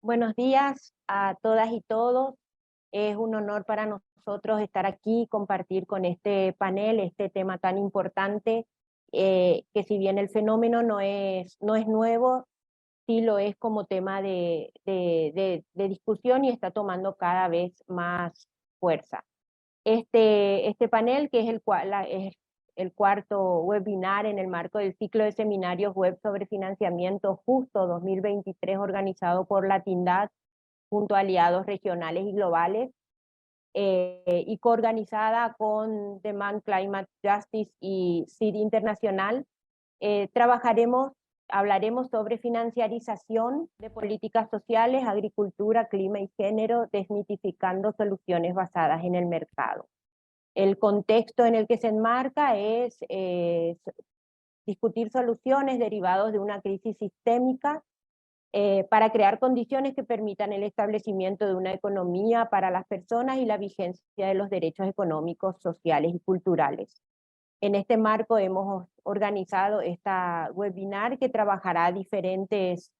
Buenos días a todas y todos. Es un honor para nosotros estar aquí, compartir con este panel este tema tan importante, que si bien el fenómeno no es nuevo, sí lo es como tema de discusión y está tomando cada vez más fuerza. Este panel, que es el cuarto webinar en el marco del ciclo de seminarios web sobre financiamiento justo 2023, organizado por la TINDAD junto a aliados regionales y globales, y coorganizada con Demand Climate Justice y CID Internacional. Hablaremos sobre financiarización de políticas sociales, agricultura, clima y género, desmitificando soluciones basadas en el mercado. El contexto en el que se enmarca es discutir soluciones derivados de una crisis sistémica para crear condiciones que permitan el establecimiento de una economía para las personas y la vigencia de los derechos económicos, sociales y culturales. En este marco hemos organizado esta webinar que trabajará diferentes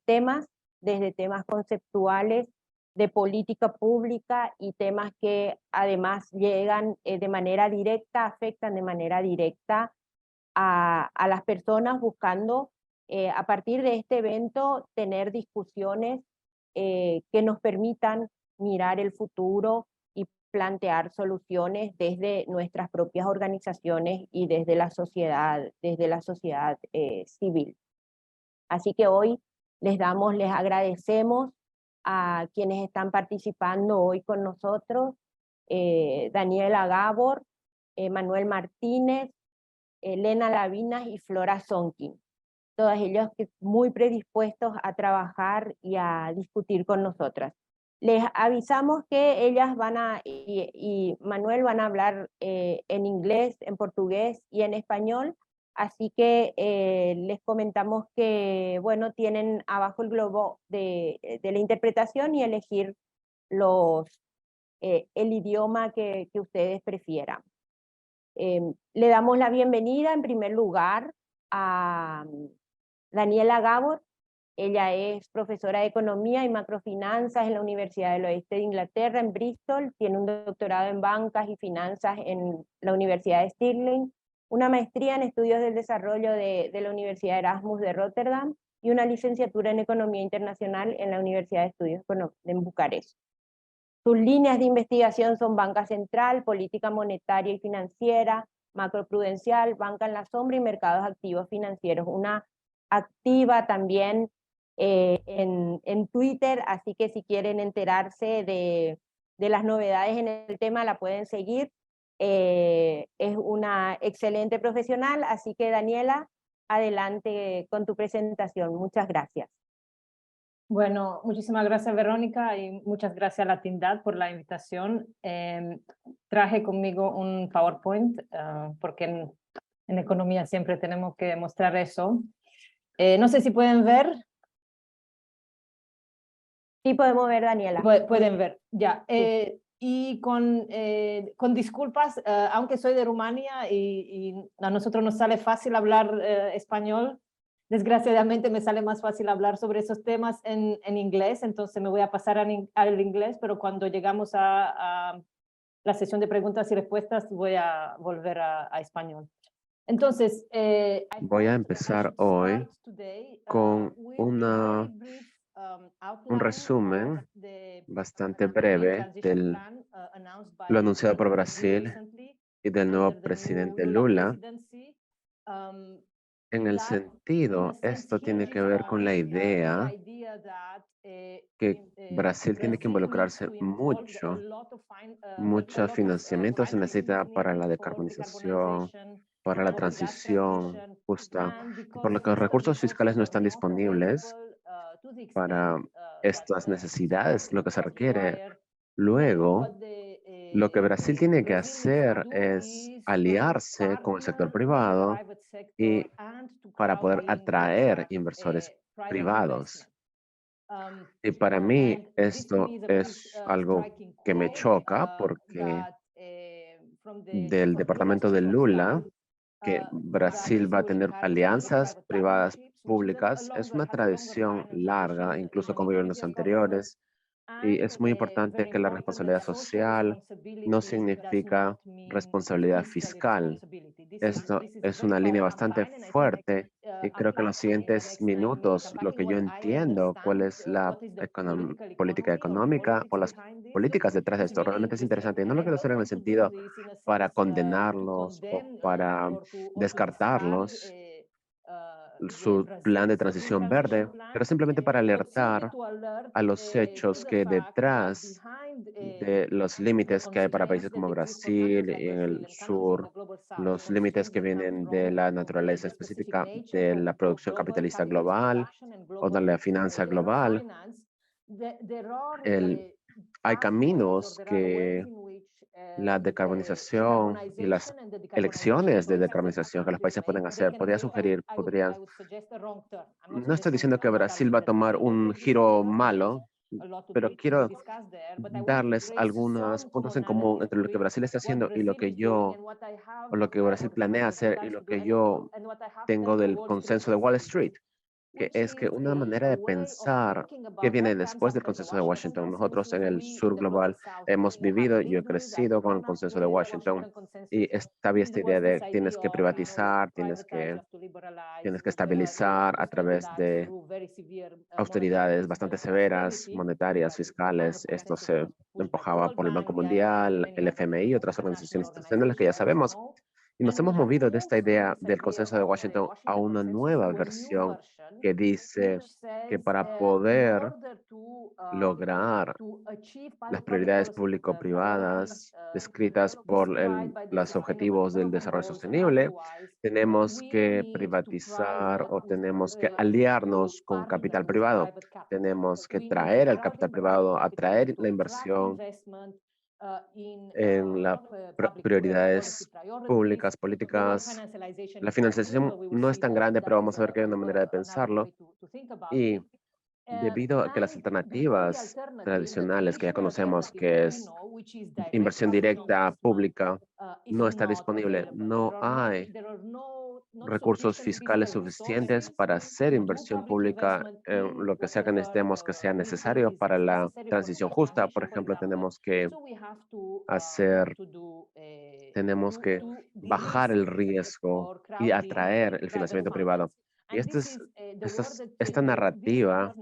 temas, desde temas conceptuales, de política pública y temas que además llegan de manera directa, afectan de manera directa a las personas, buscando a partir de este evento tener discusiones que nos permitan mirar el futuro y plantear soluciones desde nuestras propias organizaciones y desde la sociedad civil. Así que hoy les agradecemos a quienes están participando hoy con nosotros, Daniela Gabor, Manuel Martínez, Elena Lavinas y Flora Sonkin. Todos ellos muy predispuestos a trabajar y a discutir con nosotras. Les avisamos que ellas y Manuel van a hablar en inglés, en portugués y en español, así que les comentamos que, bueno, tienen abajo el globo de la interpretación y elegir el idioma que ustedes prefieran. Le damos la bienvenida en primer lugar a Daniela Gabor. Ella es profesora de Economía y Macrofinanzas en la Universidad del Oeste de Inglaterra, en Bristol. Tiene un doctorado en Bancas y Finanzas en la Universidad de Stirling, una maestría en Estudios del Desarrollo de la Universidad Erasmus de Rotterdam y una licenciatura en Economía Internacional en la Universidad de Estudios en Bucarest. Sus líneas de investigación son banca central, política monetaria y financiera, macroprudencial, banca en la sombra y mercados activos financieros. Una activa también en Twitter, así que si quieren enterarse de las novedades en el tema la pueden seguir. Es una excelente profesional, así que Daniela, adelante con tu presentación. Muchas gracias. Bueno, muchísimas gracias Verónica y muchas gracias a la TINDAD por la invitación. Traje conmigo un PowerPoint porque en economía siempre tenemos que mostrar eso. No sé si pueden ver. Sí, podemos ver, Daniela. Pueden ver, ya. Sí. Y con disculpas, aunque soy de Rumania y a nosotros nos sale fácil hablar español, desgraciadamente me sale más fácil hablar sobre esos temas en inglés, entonces me voy a pasar al inglés, pero cuando llegamos a la sesión de preguntas y respuestas voy a volver a español. Entonces, voy a empezar hoy con un resumen bastante breve de lo anunciado por Brasil y del nuevo presidente Lula. En el sentido, esto tiene que ver con la idea que Brasil tiene que involucrarse mucho financiamiento se necesita para la decarbonización, para la transición justa, por lo que los recursos fiscales no están disponibles para estas necesidades, lo que se requiere. Luego, lo que Brasil tiene que hacer es aliarse con el sector privado y para poder atraer inversores privados. Y para mí esto es algo que me choca porque del departamento de Lula, que Brasil va a tener alianzas privadas públicas es una tradición larga, incluso con gobiernos anteriores, y es muy importante que la responsabilidad social no significa responsabilidad fiscal. Esto es una línea bastante fuerte y creo que en los siguientes minutos lo que yo entiendo cuál es la política económica o las políticas detrás de esto realmente es interesante. Y no lo quiero hacer en el sentido para condenarlos o para descartarlos su plan de transición verde, pero simplemente para alertar a los hechos que detrás de los límites que hay para países como Brasil y en el sur, los límites que vienen de la naturaleza específica de la producción capitalista global o de la finanza global, hay caminos que la decarbonización y las elecciones de decarbonización que los países pueden hacer. No estoy diciendo que Brasil va a tomar un giro malo, pero quiero darles algunos puntos en común entre lo que Brasil está haciendo y o lo que Brasil planea hacer y lo que yo tengo del consenso de Wall Street, que es que una manera de pensar que viene después del consenso de Washington. Nosotros en el sur global hemos vivido, yo he crecido con el consenso de Washington y había esta idea de tienes que privatizar, tienes que estabilizar a través de austeridades bastante severas, monetarias, fiscales. Esto se empujaba por el Banco Mundial, el FMI y otras organizaciones internacionales que ya sabemos. Y nos hemos movido de esta idea del consenso de Washington a una nueva versión que dice que para poder lograr las prioridades público-privadas descritas por los objetivos del desarrollo sostenible, tenemos que privatizar o tenemos que aliarnos con capital privado. Tenemos que traer el capital privado, atraer la inversión en las prioridades públicas, políticas. La financiación no es tan grande, pero vamos a ver que hay una manera de pensarlo. Y debido a que las alternativas tradicionales que ya conocemos, que es inversión directa pública, no está disponible, no hay recursos fiscales suficientes para hacer inversión pública en lo que sea que necesitemos que sea necesario para la transición justa. Por ejemplo, hacer, tenemos que bajar el riesgo y atraer el financiamiento privado. Y esta narrativa,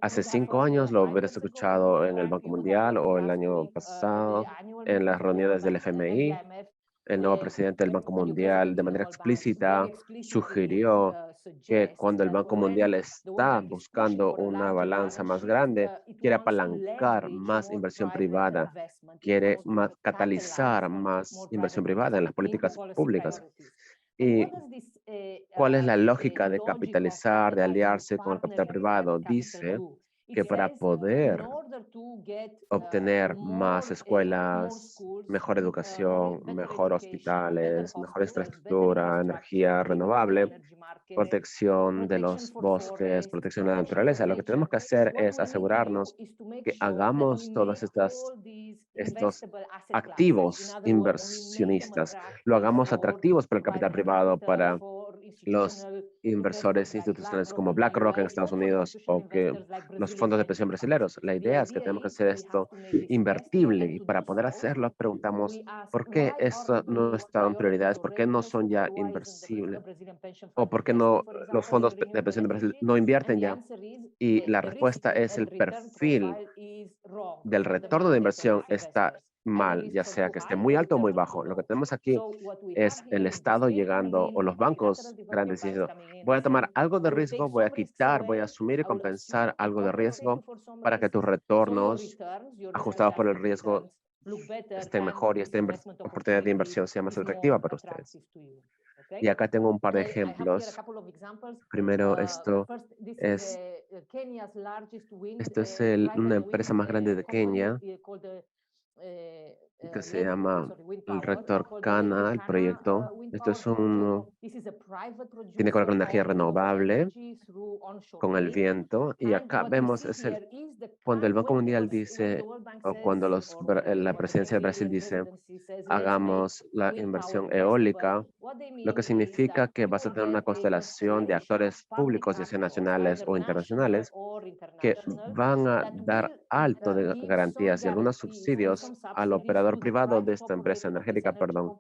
hace 5 años lo hubiera escuchado en el Banco Mundial o el año pasado en las reuniones del FMI. El nuevo presidente del Banco Mundial de manera explícita sugirió que cuando el Banco Mundial está buscando una balanza más grande, quiere apalancar más inversión privada, quiere catalizar más inversión privada en las políticas públicas. ¿Y cuál es la lógica de capitalizar, de aliarse con el capital privado? Dice que para poder obtener más escuelas, mejor educación, mejor hospitales, mejor infraestructura, energía renovable, protección de los bosques, protección de la naturaleza. Lo que tenemos que hacer es asegurarnos que hagamos todos estos activos inversionistas, lo hagamos atractivos para el capital privado, para los inversores institucionales como BlackRock en Estados Unidos o que los fondos de pensión brasileños. La idea es que tenemos que hacer esto invertible y para poder hacerlo preguntamos ¿por qué esto no está en prioridades? ¿Por qué no son ya inversibles? ¿O por qué no los fondos de pensión de Brasil no invierten ya? Y la respuesta es el perfil del retorno de inversión está mal, ya sea que esté muy alto o muy bajo. Lo que tenemos aquí es el Estado llegando o los bancos grandes diciendo, voy a tomar algo de riesgo, voy a quitar, voy a asumir y compensar algo de riesgo para que tus retornos ajustados por el riesgo estén mejor y esta oportunidad de inversión sea más atractiva para ustedes. Y acá tengo un par de ejemplos. Primero, esto es una empresa más grande de Kenia que se llama el reactor Cana, el proyecto. Esto es tiene que ver con energía renovable, con el viento. Y acá vemos Cuando el Banco Mundial dice, o cuando la presidencia de Brasil dice, hagamos la inversión eólica, lo que significa que vas a tener una constelación de actores públicos, ya sean nacionales o internacionales, que van a dar alto de garantías y algunos subsidios al operador privado de esta empresa energética, perdón,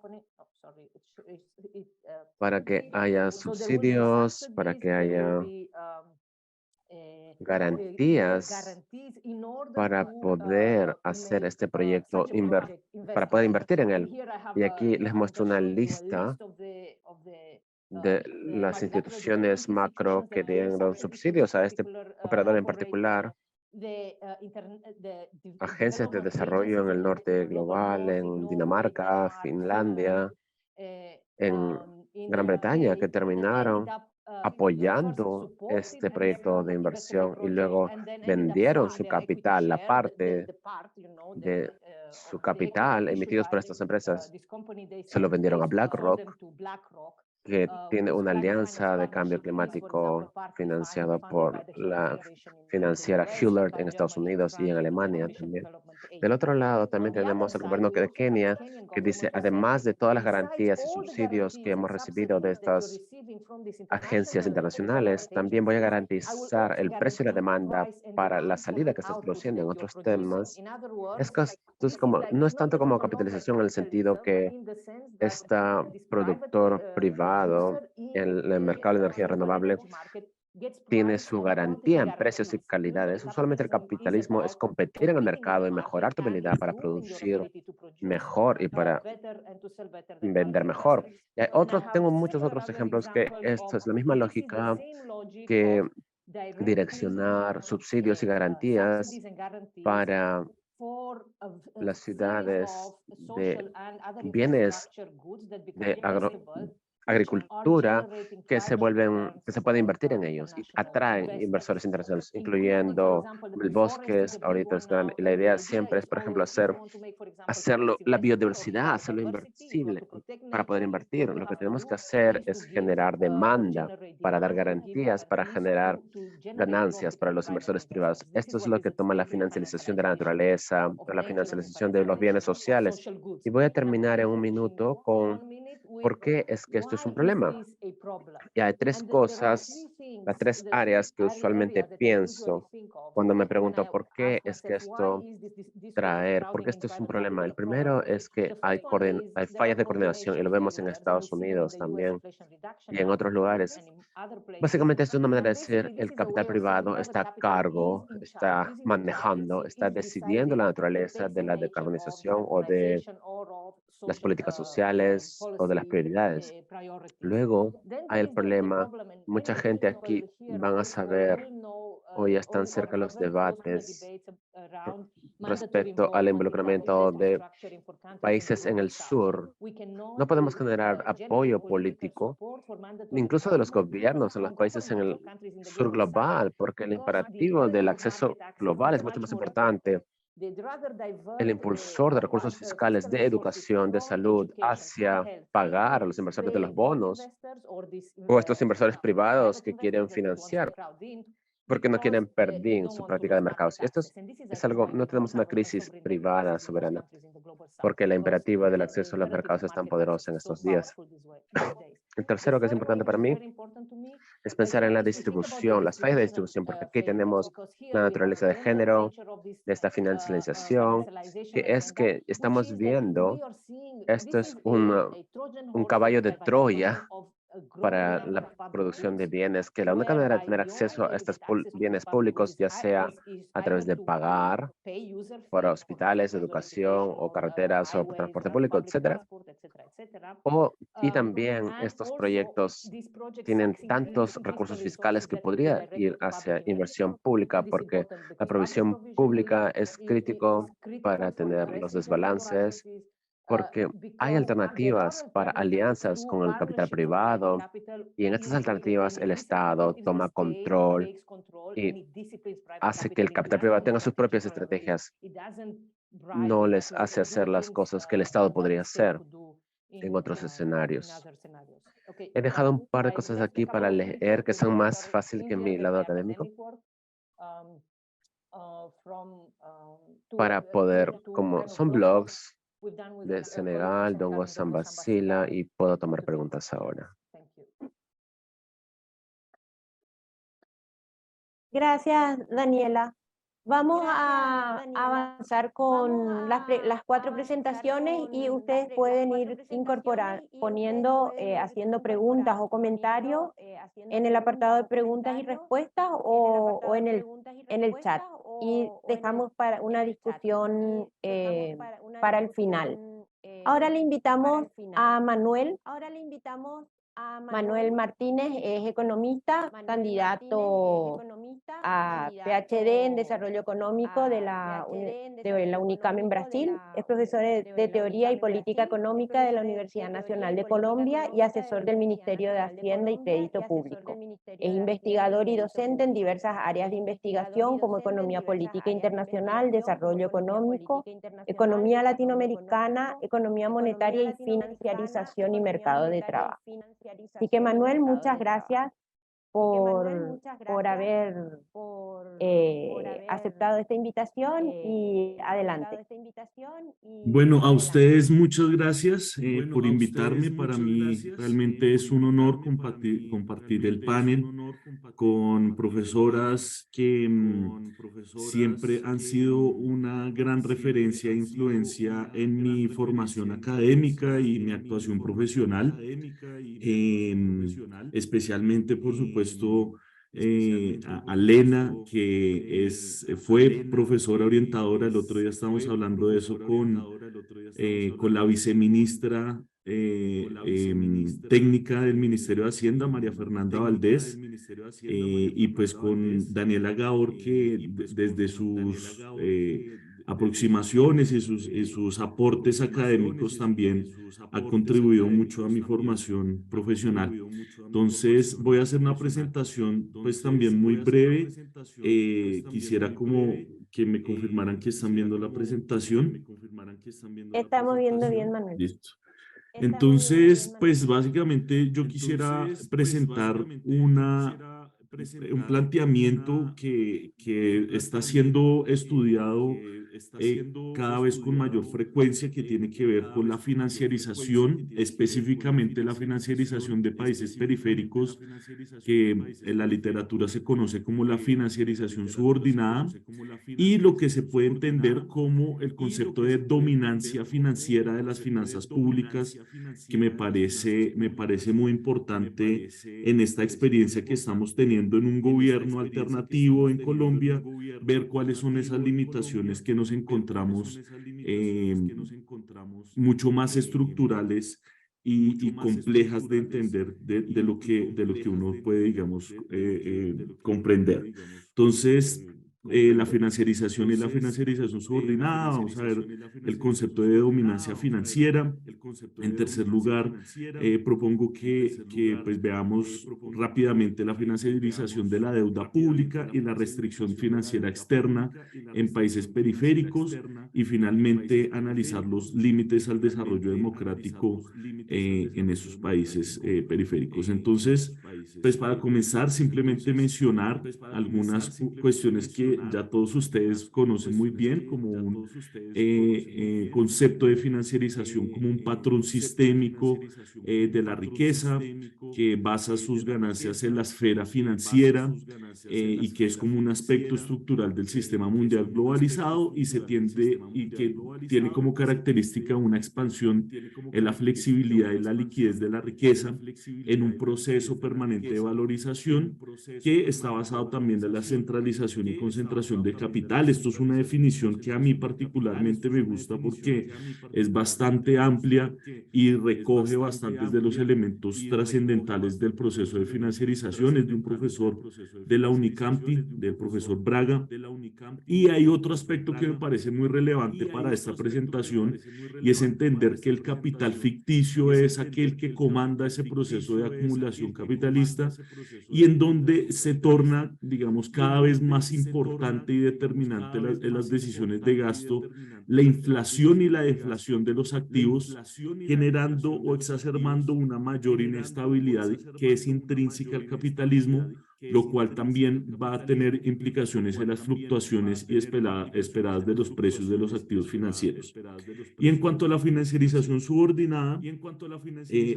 para que haya subsidios, para que haya garantías para poder hacer este proyecto, para poder invertir en él. Y aquí les muestro una lista de las instituciones macro que dieron subsidios a este operador en particular, agencias de desarrollo en el norte global, en Dinamarca, Finlandia, en Gran Bretaña, que terminaron apoyando este proyecto de inversión y luego vendieron su capital, la parte de su capital emitidos por estas empresas, se lo vendieron a BlackRock, que tiene una alianza de cambio climático financiada por la financiera Hewlett en Estados Unidos y en Alemania también. Del otro lado, también tenemos el gobierno de Kenia, que dice, además de todas las garantías y subsidios que hemos recibido de estas agencias internacionales, también voy a garantizar el precio y la demanda para la salida que estás produciendo. En otros temas, esto es como, no es tanto como capitalización en el sentido que este productor privado en el mercado de energía renovable tiene su garantía en precios y calidades. Usualmente el capitalismo es competir en el mercado y mejorar tu habilidad para producir mejor y para vender mejor. Y hay tengo muchos otros ejemplos que esto es la misma lógica que direccionar subsidios y garantías para las ciudades de bienes de agricultura que se puede invertir en ellos y atraen inversores internacionales, incluyendo el bosques, ahorita es grande. Y la idea siempre es, por ejemplo, hacerlo, la biodiversidad, hacerlo inversible para poder invertir. Lo que tenemos que hacer es generar demanda para dar garantías, para generar ganancias para los inversores privados. Esto es lo que toma la financialización de la naturaleza, o la financialización de los bienes sociales. Y voy a terminar en un minuto con por qué es que esto es un problema. Y hay tres cosas, las tres áreas que usualmente pienso cuando me pregunto por qué es que esto por qué esto es un problema. El primero es que hay fallas de coordinación y lo vemos en Estados Unidos también y en otros lugares. Básicamente es una manera de decir el capital privado está a cargo, está manejando, está decidiendo la naturaleza de la decarbonización o de las políticas sociales o de las prioridades. Luego hay el problema, mucha gente aquí van a saber o ya están cerca los debates respecto al involucramiento de países en el sur. No podemos generar apoyo político, incluso de los gobiernos en los países en el sur global, porque el imperativo del acceso global es mucho más importante. El impulsor de recursos fiscales de educación, de salud, hacia pagar a los inversores de los bonos o estos inversores privados que quieren financiar porque no quieren perder su práctica de mercados. Y esto es algo, no tenemos una crisis privada soberana, porque la imperativa del acceso a los mercados es tan poderosa en estos días. El tercero que es importante para mí es pensar en la distribución, las fallas de distribución, porque aquí tenemos la naturaleza de género, de esta financialización, que es que estamos viendo, esto es un caballo de Troya para la producción de bienes, que la única manera de tener acceso a estos bienes públicos, ya sea a través de pagar por hospitales, educación o carreteras o transporte público, etcétera. Y también estos proyectos tienen tantos recursos fiscales que podría ir hacia inversión pública porque la provisión pública es crítico para tener los desbalances, porque hay alternativas para alianzas con el capital privado y en estas alternativas el Estado toma control y hace que el capital privado tenga sus propias estrategias. No les hace hacer las cosas que el Estado podría hacer en otros escenarios. He dejado un par de cosas aquí para leer que son más fáciles que mi lado académico. para poder, como son blogs de Senegal, Dongo Sambasila, y puedo tomar preguntas ahora. Gracias, Daniela. Vamos a avanzar con las 4 presentaciones y ustedes pueden ir poniendo, haciendo preguntas o comentarios en el apartado de preguntas y respuestas o en el chat. Y dejamos para una discusión para el final. Ahora le invitamos a Manuel. Manuel Martínez es economista, candidato a PhD en Desarrollo Económico de la UNICAM en Brasil. Es profesor de Teoría y Política Económica de la Universidad Nacional de Colombia y asesor del Ministerio de Hacienda y Crédito Público. Es investigador y docente en diversas áreas de investigación como economía política internacional, desarrollo económico, economía latinoamericana, economía monetaria y financiarización y mercado de trabajo. Así que Manuel, muchas gracias por haber aceptado esta invitación y adelante. Bueno, a ustedes muchas gracias por invitarme. Para mí realmente es un honor compartir el panel con profesoras que siempre han sido una gran referencia e influencia en mi formación académica y mi actuación profesional. Especialmente, por supuesto, a Lena, que fue profesora orientadora. El otro día estábamos hablando de eso con la viceministra técnica del Ministerio de Hacienda, María Fernanda Valdés, y pues con Daniela Gaor, que desde sus aproximaciones y sus aportes académicos también ha contribuido mucho a mi formación profesional. Entonces voy a hacer una presentación pues también muy breve. Quisiera como que me confirmaran que están viendo la presentación. Estamos viendo bien, Manuel. Listo. Entonces, pues básicamente yo quisiera presentar un planteamiento que está siendo estudiado cada vez con mayor frecuencia, que tiene que ver con la financiarización, específicamente la financiarización de países periféricos, que en la literatura se conoce como la financiarización subordinada, y lo que se puede entender como el concepto de dominancia financiera de las finanzas públicas, que me parece muy importante en esta experiencia que estamos teniendo en un gobierno alternativo en Colombia, ver cuáles son esas limitaciones que nos encontramos mucho más estructurales y complejas de entender de lo que uno puede, digamos, comprender. Entonces, la financiarización y la financiarización subordinada, vamos a ver el concepto de dominancia financiera. En tercer lugar, propongo que pues veamos rápidamente la financiarización de la deuda pública y la restricción financiera externa en países periféricos, y finalmente analizar los límites al desarrollo democrático en esos países periféricos. Entonces, pues para comenzar, simplemente mencionar algunas cuestiones que ya todos ustedes conocen muy bien, como un concepto de financiarización como un patrón sistémico de la riqueza, que basa sus ganancias en la esfera financiera y que es como un aspecto estructural del sistema mundial globalizado, y que tiene como característica una expansión en la flexibilidad y la liquidez de la riqueza en un proceso permanente de valorización que está basado también en la centralización y concentración de capital. Esto es una definición que a mí particularmente me gusta porque es bastante amplia y recoge bastantes de los elementos trascendentales del proceso de financiarización. Es de un profesor de la Unicampi, del profesor Braga. Y hay otro aspecto que me parece muy relevante para esta presentación, y es entender que el capital ficticio es aquel que comanda ese proceso de acumulación capitalista, y en donde se torna, digamos, cada vez más importante y determinante en las decisiones de gasto la inflación y la deflación de los activos, generando o exacerbando una mayor inestabilidad que es intrínseca al capitalismo, lo cual también va a tener implicaciones en las fluctuaciones y esperadas de los precios de los activos financieros. Y en cuanto a la financiarización subordinada,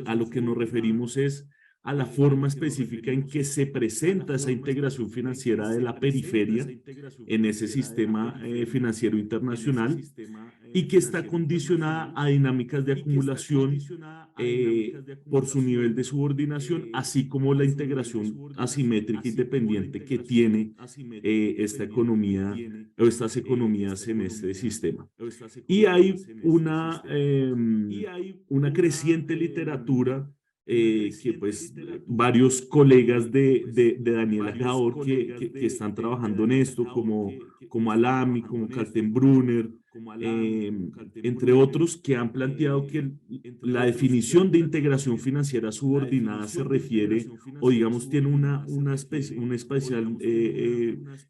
a lo que nos referimos es a la forma específica en que se presenta esa integración financiera de la periferia en ese sistema financiero internacional y que está condicionada a dinámicas de acumulación por su nivel de subordinación, así como la integración asimétrica y dependiente que tiene esta economía o estas economías en este sistema. Y hay una creciente literatura que pues varios colegas de Daniela Gaor que están trabajando en esto, como Alami, como Kaltenbrunner, entre otros, que han planteado que la definición de integración financiera subordinada se refiere, o digamos, tiene una especial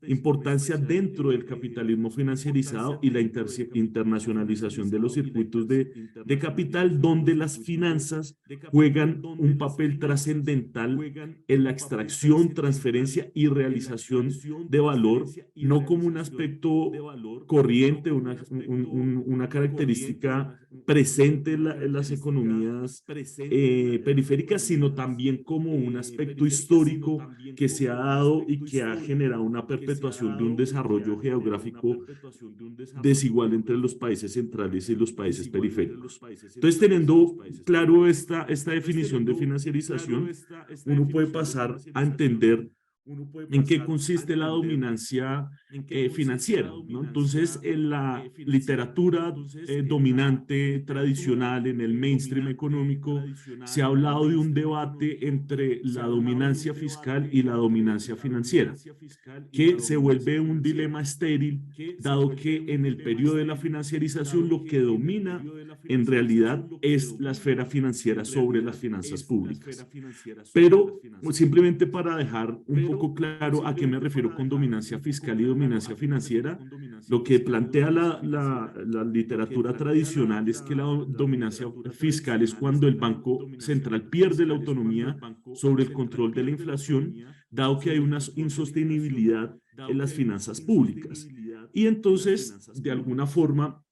importancia dentro del capitalismo financiarizado y la internacionalización de los circuitos de capital, donde las finanzas juegan un papel trascendental en la extracción, transferencia y realización de valor, no como un aspecto corriente, una característica presente en las economías periféricas, sino también como un aspecto histórico que se ha dado y que ha generado una perpetuación de un desarrollo geográfico desigual entre los países centrales y los países periféricos. Entonces, teniendo claro esta definición de financiarización, uno puede pasar a entender en qué consiste la dominancia financiera, ¿no? Entonces, en la literatura dominante tradicional, en el mainstream económico, se ha hablado de un debate entre la dominancia fiscal y la dominancia financiera, que se vuelve un dilema estéril, dado que en el periodo de la financiarización lo que domina en realidad es la esfera financiera sobre las finanzas públicas. Pero simplemente para dejar un poco claro a qué me refiero con dominancia fiscal y dominancia financiera, lo que plantea la literatura tradicional es que la dominancia fiscal es cuando el Banco Central pierde la autonomía sobre el control de la inflación, dado que hay una insostenibilidad en las finanzas públicas. Y entonces, de alguna forma,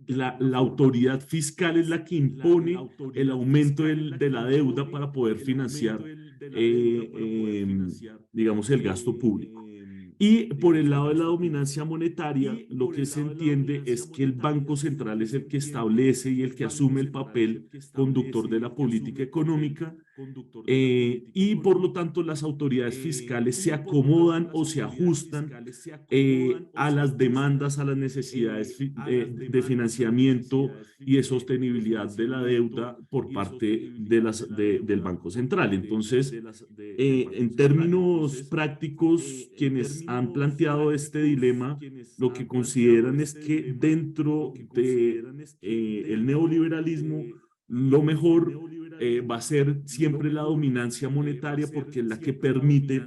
la autoridad fiscal es la que impone el aumento de la deuda para poder financiar, digamos, el gasto público. Y por el lado de la dominancia monetaria, lo que se entiende es que el Banco Central es el que establece y el que asume el papel conductor de la política económica, y por lo tanto las autoridades fiscales se acomodan o se ajustan a las demandas, a las necesidades de financiamiento y de sostenibilidad de la deuda por parte del Banco Central. Entonces, en términos prácticos, quienes han planteado este dilema, lo que consideran es que dentro del neoliberalismo, lo mejor va a ser siempre la dominancia monetaria porque es la que permite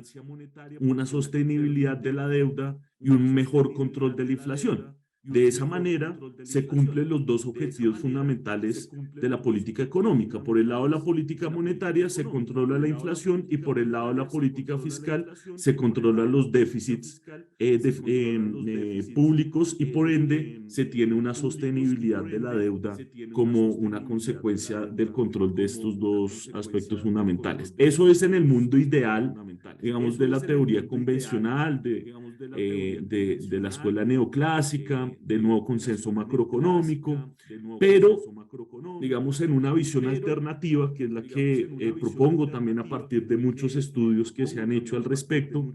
una sostenibilidad de la deuda y un mejor control de la inflación. De esa manera se cumplen los dos objetivos fundamentales de la política económica. Por el lado de la política monetaria se controla la inflación y por el lado de la política fiscal se controlan los déficits públicos y por ende se tiene una sostenibilidad de la deuda como una consecuencia del control de estos dos aspectos fundamentales. Eso es en el mundo ideal, digamos, de la teoría convencional, de la escuela neoclásica, del nuevo consenso macroeconómico, pero digamos en una visión alternativa, que es la que propongo también a partir de muchos estudios que se han hecho al respecto,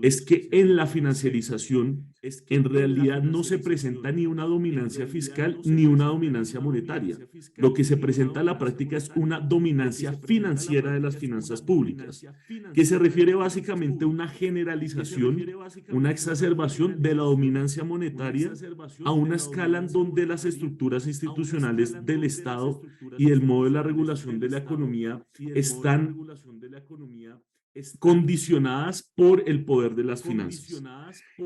es que en la financiarización en realidad no se presenta ni una dominancia fiscal ni una dominancia monetaria. Lo que se presenta en la práctica es una dominancia financiera de las finanzas públicas, que se refiere básicamente a una generalización, una exacerbación de la dominancia monetaria a una escala en donde las estructuras institucionales del Estado y el modo de la regulación de la economía están condicionadas por el poder de las finanzas.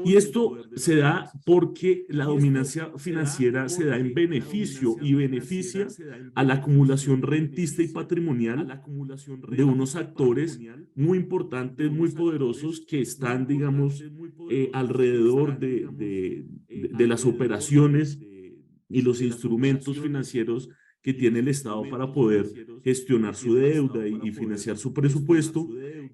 Y esto se da porque la dominancia financiera se da en beneficio y beneficia a la acumulación rentista y patrimonial de unos actores muy importantes, muy poderosos que están, digamos, alrededor de las operaciones y los instrumentos financieros que tiene el Estado para poder gestionar su deuda y financiar su presupuesto.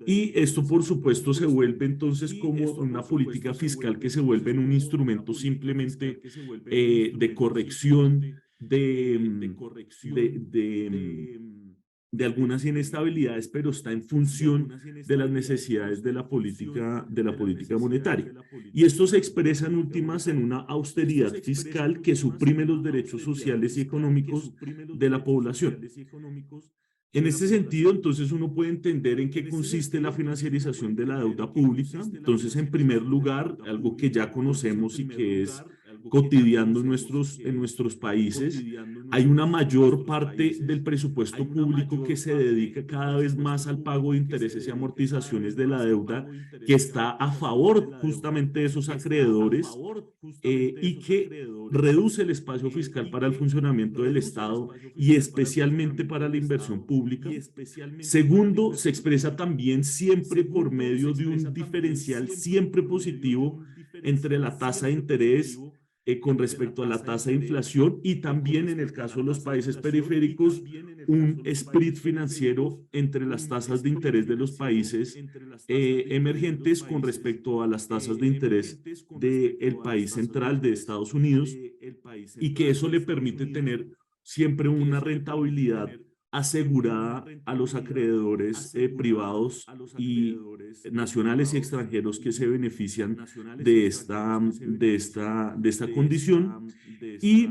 Y esto, por supuesto, se vuelve entonces como una política fiscal que se vuelve en un instrumento simplemente de corrección de algunas inestabilidades, pero está en función de las necesidades de la política monetaria. Y esto se expresa en últimas en una austeridad fiscal que suprime los derechos sociales y económicos de la población. En este sentido, entonces, uno puede entender en qué consiste la financiarización de la deuda pública. Entonces, en primer lugar, algo que ya conocemos y que es cotidiano en nuestros países, hay una mayor parte del presupuesto público que se dedica cada vez más al pago de intereses y amortizaciones de la deuda, que está a favor justamente de esos acreedores y que reduce el espacio fiscal para el funcionamiento del Estado y especialmente para la inversión pública. Segundo, se expresa también siempre por medio de un diferencial siempre positivo entre la tasa de interés con respecto a la tasa de inflación y también en el caso de los países periféricos, un spread financiero entre las tasas de interés de los países emergentes con respecto a las tasas de interés del país central de Estados Unidos y que eso le permite tener siempre una rentabilidad asegurada a los acreedores privados y nacionales y extranjeros que se benefician de esta condición. Y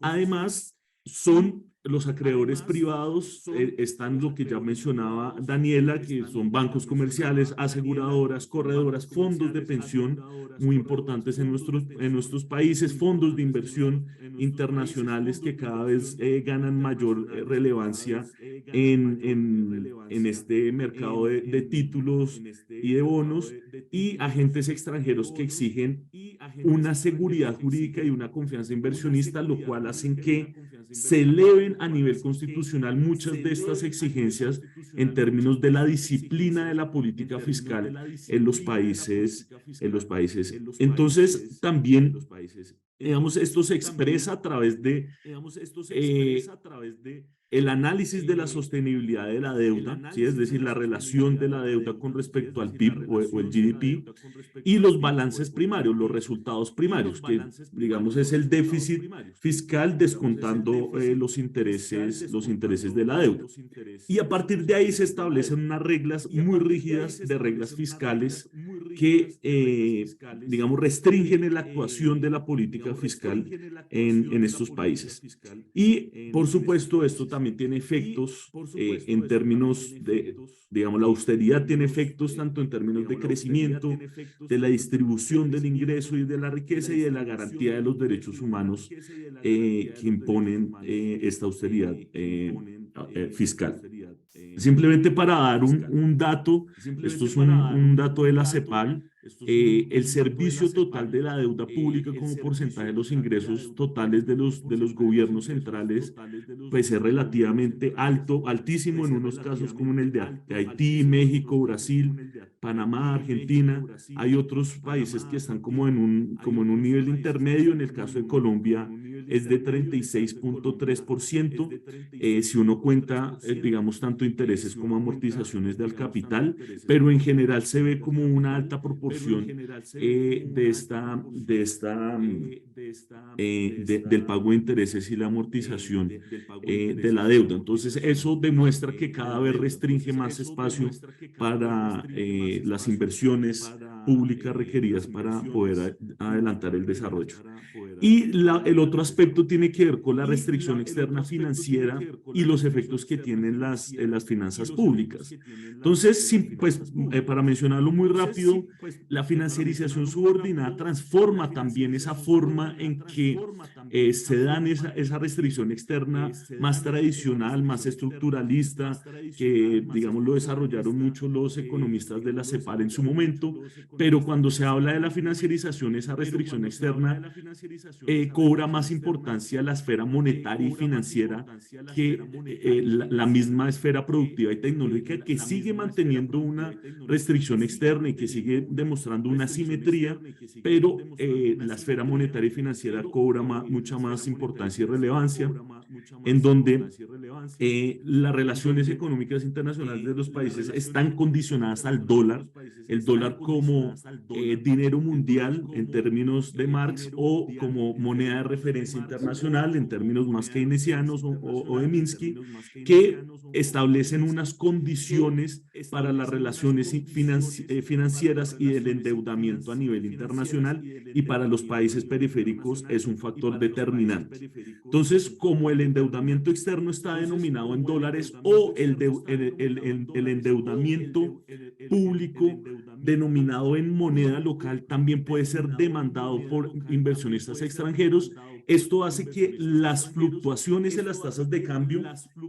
además son los acreedores privados, están lo que ya mencionaba Daniela, que son bancos comerciales, aseguradoras, corredoras, fondos de pensión muy importantes en nuestros países, fondos de inversión internacionales que cada vez ganan mayor relevancia en este mercado de títulos y de bonos, y agentes extranjeros que exigen una seguridad jurídica y una confianza inversionista, lo cual hacen que se eleven a nivel constitucional muchas de estas exigencias en términos de la disciplina de la política fiscal en los países. Entonces, también, digamos, esto se expresa a través de el análisis de la sostenibilidad de la deuda, ¿sí? Es decir, la relación de la deuda con respecto al PIB o el GDP, y los balances primarios, los resultados primarios, que digamos es el déficit fiscal descontando los intereses de la deuda. Y a partir de ahí se establecen unas reglas muy rígidas de reglas fiscales que, digamos, restringen la actuación de la política fiscal en estos países. Y, por supuesto, esto también tiene efectos en términos de, digamos, la austeridad tiene efectos tanto en términos de crecimiento, de la distribución del ingreso y de la riqueza y de la garantía de los derechos humanos que imponen esta austeridad fiscal. Simplemente para dar un dato, esto es un dato de la CEPAL, el servicio total de la deuda pública como porcentaje de los ingresos totales de los gobiernos centrales, pues es relativamente alto, altísimo en unos casos como en el de Haití, México, Brasil, Panamá, Argentina. Hay otros países que están como en un nivel intermedio. En el caso de Colombia es de 36.3%. Si uno cuenta, digamos, tanto intereses como amortizaciones del capital, pero en general se ve como una alta proporción del pago de intereses y la amortización de la deuda. Entonces, eso demuestra que cada vez restringe más espacio para las inversiones públicas requeridas para poder adelantar el desarrollo. Y el otro aspecto tiene que ver con la restricción externa financiera y los efectos que tienen las finanzas públicas. Entonces, para mencionarlo muy rápido, la financiarización subordinada transforma también esa forma en que se dan esa restricción externa más tradicional, más estructuralista, que digamos lo desarrollaron mucho los economistas de la CEPAL en su momento, pero cuando se habla de la financiarización, esa restricción externa cobra más importancia la esfera monetaria y financiera que la misma esfera productiva y tecnológica, que sigue manteniendo una restricción externa y que sigue demostrando una asimetría, pero la esfera monetaria y financiera cobra mucha más importancia y relevancia, en donde las relaciones económicas internacionales de los países están condicionadas al dólar, el dólar como dinero mundial en términos de Marx o como moneda de referencia internacional en términos más keynesianos o de Minsky, que establecen unas condiciones para las relaciones financieras y el endeudamiento a nivel internacional, y para los países periféricos es un factor determinante. Entonces, como el endeudamiento externo está denominado en dólares o el endeudamiento público denominado en moneda local también puede ser demandado por inversionistas extranjeros, esto hace que las fluctuaciones en las tasas de cambio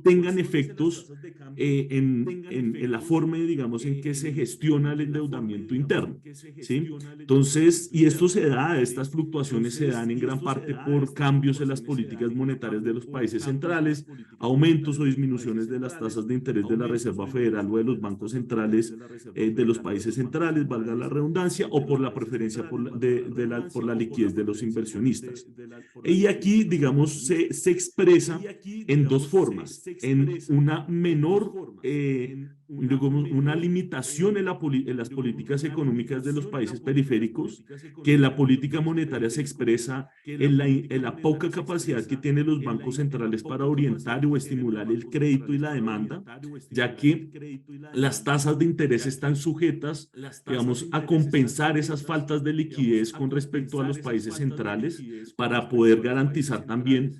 tengan efectos en la forma, digamos, en que se gestiona el endeudamiento interno, ¿sí? Entonces, y estas fluctuaciones se dan en gran parte por cambios en las políticas monetarias de los países centrales, aumentos o disminuciones de las tasas de interés de la Reserva Federal o de los bancos centrales de los países centrales, valga la redundancia, o por la preferencia por la liquidez de los inversionistas. Y aquí, digamos, se expresa en dos formas, en una menor, digamos, una limitación en las políticas económicas de los países periféricos, que la política monetaria se expresa en la poca capacidad que tienen los bancos centrales para orientar o estimular el crédito y la demanda, ya que las tasas de interés están sujetas, digamos, a compensar esas faltas de liquidez con respecto a los países centrales para poder garantizar también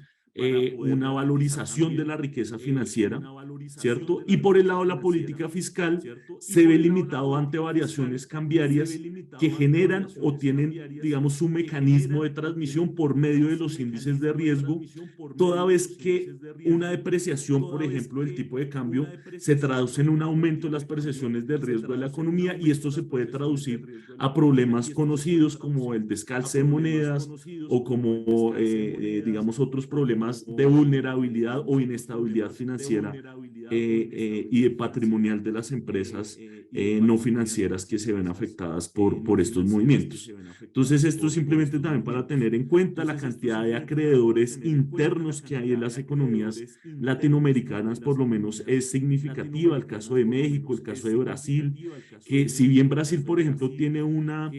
una valorización de la riqueza financiera, ¿cierto? Y por el lado de la política fiscal se ve limitado ante variaciones cambiarias que generan o tienen, digamos, su mecanismo de transmisión por medio de los índices de riesgo, toda vez que una depreciación, por ejemplo, del tipo de cambio se traduce en un aumento de las percepciones del riesgo de la economía, y esto se puede traducir a problemas conocidos como el descalce de monedas o como, digamos, otros problemas de vulnerabilidad o inestabilidad financiera y patrimonial de las empresas no financieras que se ven afectadas por estos movimientos. Entonces, esto es simplemente también para tener en cuenta la cantidad de acreedores internos que hay en las economías latinoamericanas, por lo menos es significativa. El caso de México, el caso de Brasil, que si bien Brasil, por ejemplo, tiene una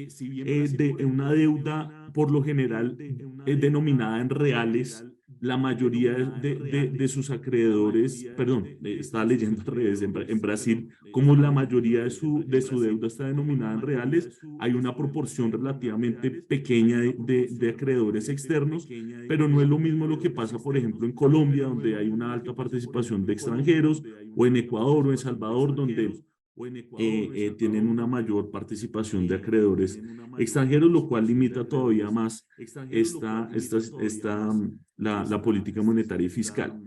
deuda por lo general denominada en reales, la mayoría de sus acreedores, perdón, estaba leyendo al revés, en Brasil, como la mayoría de su deuda está denominada en reales, hay una proporción relativamente pequeña de acreedores externos, pero no es lo mismo lo que pasa, por ejemplo, en Colombia, donde hay una alta participación de extranjeros, o en Ecuador o en Salvador, donde tienen una mayor participación de acreedores extranjeros, lo cual limita todavía más la política monetaria y fiscal.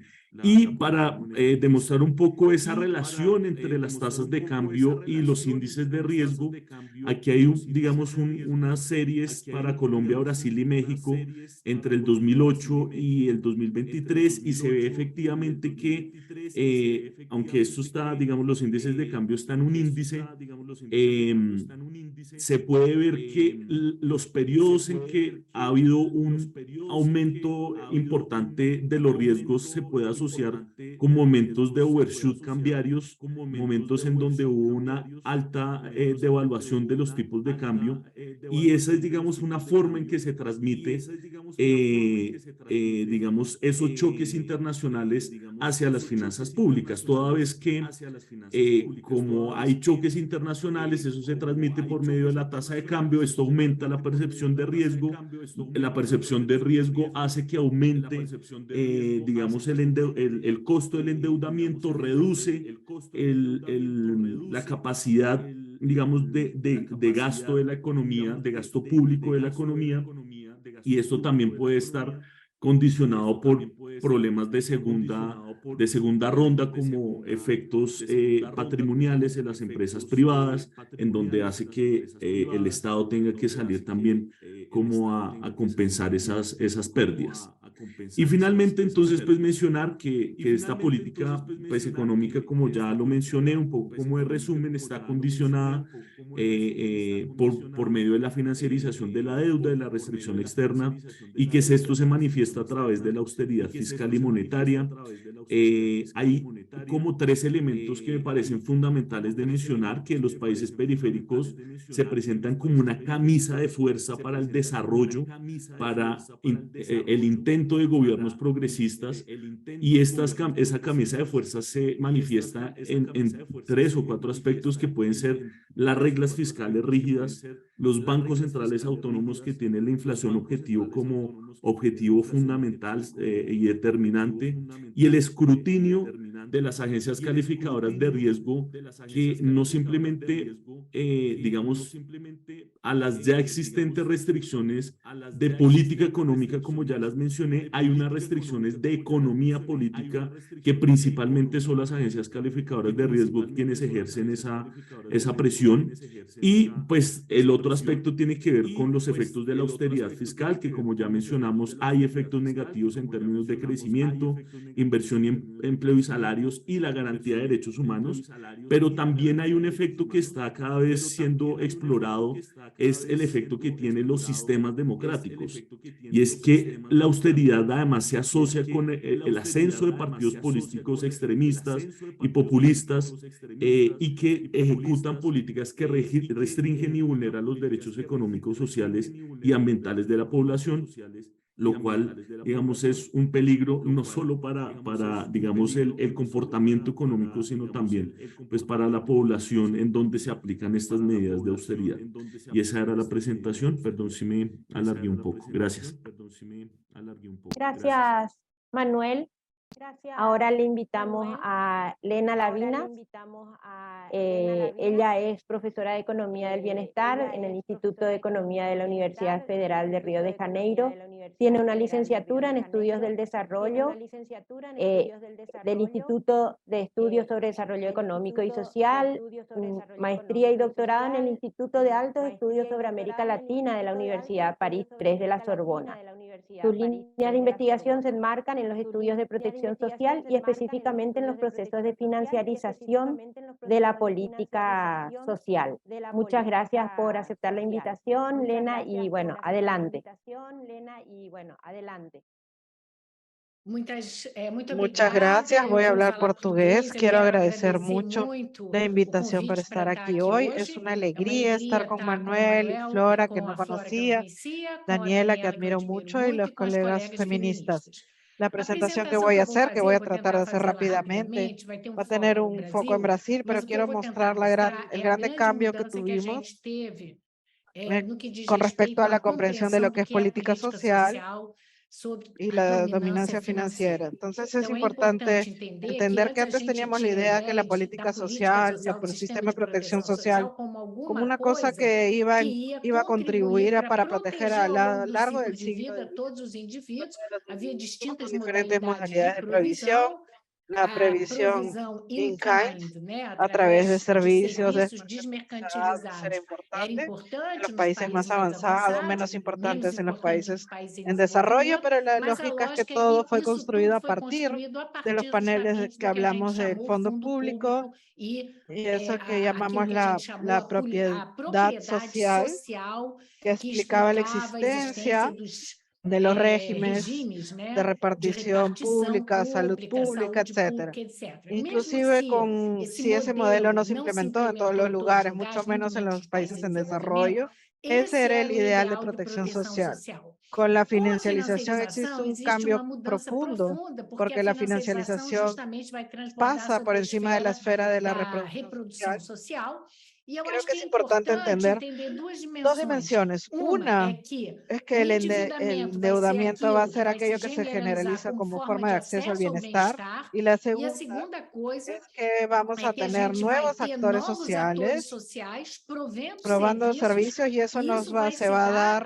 Y para demostrar un poco esa relación entre las tasas de cambio y los índices de riesgo, aquí hay, digamos, unas series para Colombia, Brasil y México entre el 2008 y el 2023, y se ve efectivamente que, aunque esto está, digamos, los índices de cambio están en un índice, se puede ver que los periodos en que ha habido un aumento importante de los riesgos se puede asociar asociar con momentos de overshoot cambiarios, momentos en donde hubo una alta devaluación de los tipos de cambio, y esa es, digamos, una forma en que se transmite, digamos, esos choques internacionales hacia las finanzas públicas, toda vez que como hay choques internacionales, eso se transmite por medio de la tasa de cambio, esto aumenta la percepción de riesgo, la percepción de riesgo hace que aumente, digamos, el costo del endeudamiento, reduce la capacidad, digamos, de gasto de la economía, de gasto público de la economía, y esto también puede estar condicionado por problemas de segunda ronda, como efectos patrimoniales en las empresas privadas, en donde hace que el Estado tenga que salir también como a compensar esas pérdidas. Y finalmente, entonces, pues mencionar que esta política pues, económica, como ya lo mencioné, un poco como de resumen, está condicionada por medio de la financiarización de la deuda, de la restricción externa, y que esto se manifiesta a través de la austeridad fiscal y monetaria. Hay como tres elementos que me parecen fundamentales de mencionar: que los países periféricos se presentan como una camisa de fuerza para el desarrollo, para el intento de gobiernos progresistas, y esa camisa de fuerza se manifiesta en tres o cuatro aspectos que pueden ser las reglas fiscales rígidas, los bancos centrales autónomos que tienen la inflación objetivo como objetivo fundamental y determinante, y el escrutinio de las agencias calificadoras de riesgo, que no simplemente, digamos, a las ya existentes restricciones de política económica, como ya las mencioné, hay unas restricciones de economía política que principalmente son las agencias calificadoras de riesgo quienes ejercen esa presión. Y pues el otro aspecto tiene que ver con los efectos de la austeridad fiscal, que como ya mencionamos, hay efectos negativos en términos de crecimiento, inversión y empleo y salarios y la garantía de derechos humanos, pero también hay un efecto que está cada vez siendo explorado, es el efecto que tienen los sistemas democráticos. Y es que la austeridad además se asocia con el ascenso de partidos políticos extremistas y populistas, y que ejecutan políticas que restringen y vulneran los derechos económicos, sociales y ambientales de la población, lo cual, digamos, es un peligro no solo para digamos, el comportamiento económico, sino también, pues, para la población en donde se aplican estas medidas de austeridad. Y esa era la presentación. Perdón si me alargué un poco. Gracias. Gracias, Manuel. Ahora le invitamos a Lena Lavina. Ella es profesora de Economía del Bienestar en el Instituto de Economía de la Universidad Federal de Río de Janeiro. Tiene una licenciatura en Estudios del Desarrollo del Instituto de Estudios sobre Desarrollo Económico y Social, maestría y doctorado en el Instituto de Altos Estudios sobre América Latina de la Universidad París III de la Sorbona. Sus líneas de investigación se enmarcan en los estudios de protección social y específicamente en los procesos de financiarización de la política social. Muchas gracias por aceptar la invitación, Lena, y bueno, adelante. Muchas gracias, voy a hablar portugués. Quiero agradecer mucho la invitación para estar aquí hoy. Es una alegría estar con Manuel y Flora, que no conocía, Daniela, que admiro mucho, y los colegas feministas. La presentación que voy a hacer, que voy a tratar de hacer rápidamente, va a tener un foco en Brasil, pero quiero mostrar el grande cambio que tuvimos con respecto a la comprensión de lo que es política social y la dominancia financiera. Entonces es importante entender que antes teníamos la idea que la política social y el sistema de protección social como una cosa que iba a contribuir para proteger a lo largo del siglo con diferentes modalidades de previsión, la previsión in kind, a través de servicios de era importante en los países más avanzados, menos importantes en los países en desarrollo, pero la lógica es que todo fue construido a partir de los paneles que hablamos del fondo público y eso que llamamos la propiedad social, que explicaba la existencia de los regímenes de repartición pública, salud pública, etcétera. Inclusive si ese modelo no se implementó en todos los lugares, mucho menos en los países en desarrollo, ese era el ideal de protección social. Con la financialización existe un cambio profundo, porque la financialización pasa por encima de la esfera de la reproducción social. Creo que es importante entender dos dimensiones. Una es que el endeudamiento va a ser aquello que se generaliza como forma de acceso al bienestar. Y la segunda es que vamos a tener nuevos actores sociales probando servicios y eso se va a dar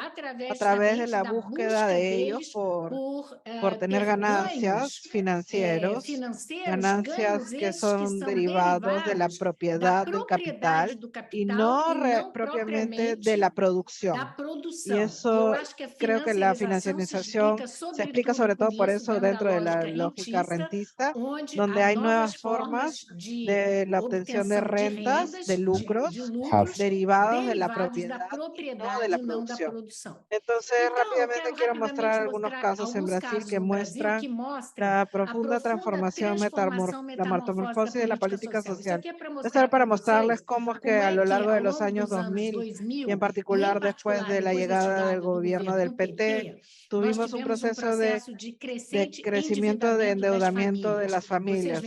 a través de la búsqueda de ellos por tener ganancias financieros, ganancias que son derivados de la propiedad del capital y no propiamente de la producción. Y eso creo que la financiarización se explica sobre todo por eso dentro de la lógica rentista, donde hay nuevas formas de la obtención de rentas, de lucros derivados de la propiedad y no de la producción. Entonces, rápidamente quiero mostrar algunos casos en Brasil que muestran la profunda transformación, la metamorfosis de la política social. Esto era para mostrarles cómo es que a lo largo de los años 2000 y en particular después de la llegada del gobierno del PT, tuvimos un proceso de crecimiento de endeudamiento de las familias.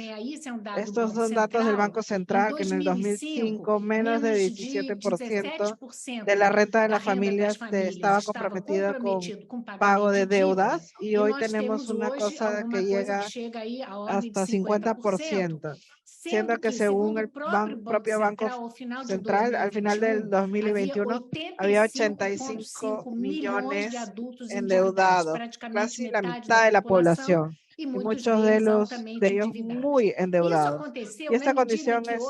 Estos son datos del Banco Central, que en el 2005 menos de 17% de la renta de las familias estaba comprometida con pago de deudas y hoy tenemos una cosa que llega hasta 50%, siendo que según el propio Banco Central, al final del 2021 había 85 millones endeudados, casi la mitad de la población. Y muchos de ellos muy endeudados. Y esta condición es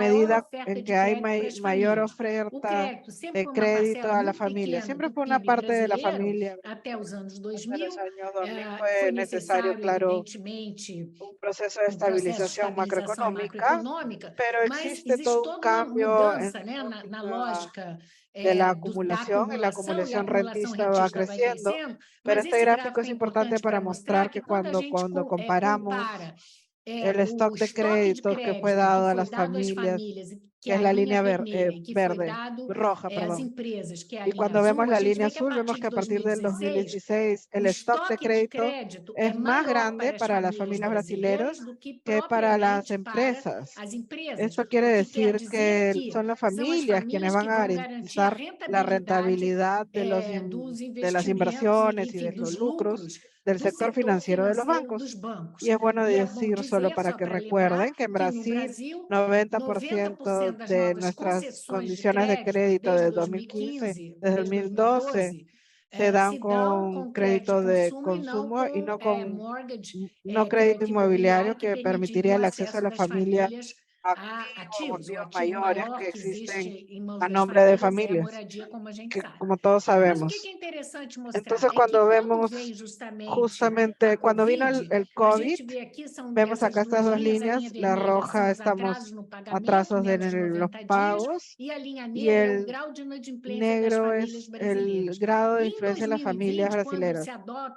medida en que hay mayor oferta de crédito a la familia. Siempre fue una parte de la familia. Hasta los años 2000 fue necesario, claro, un proceso de estabilización macroeconómica, pero existe todo un cambio en la lógica de la acumulación, y la acumulación rentista va creciendo, pero este gráfico es importante para mostrar que cuando comparamos el stock de créditos que fue dado a las familias, que es la línea roja, perdón. Y cuando vemos la línea azul, vemos que a partir del 2016, el stock de crédito es más grande para las familias brasileñas que para las empresas. Esto quiere decir que son las familias quienes van a garantizar la rentabilidad de las inversiones y de los lucros del sector financiero de los bancos. Y es bueno decir, solo para que recuerden, que en Brasil 90% de nuestras condiciones de crédito de 2015, desde 2012, se dan con crédito de consumo y no crédito inmobiliario, que permitiría el acceso a la familia activos mayores que existen a nombre de familias, que como todos sabemos. Entonces, cuando vemos justamente, cuando vino el COVID, vemos acá estas dos líneas, la roja estamos atrasos en los pagos y el negro es el grado de influencia en las familias brasileñas.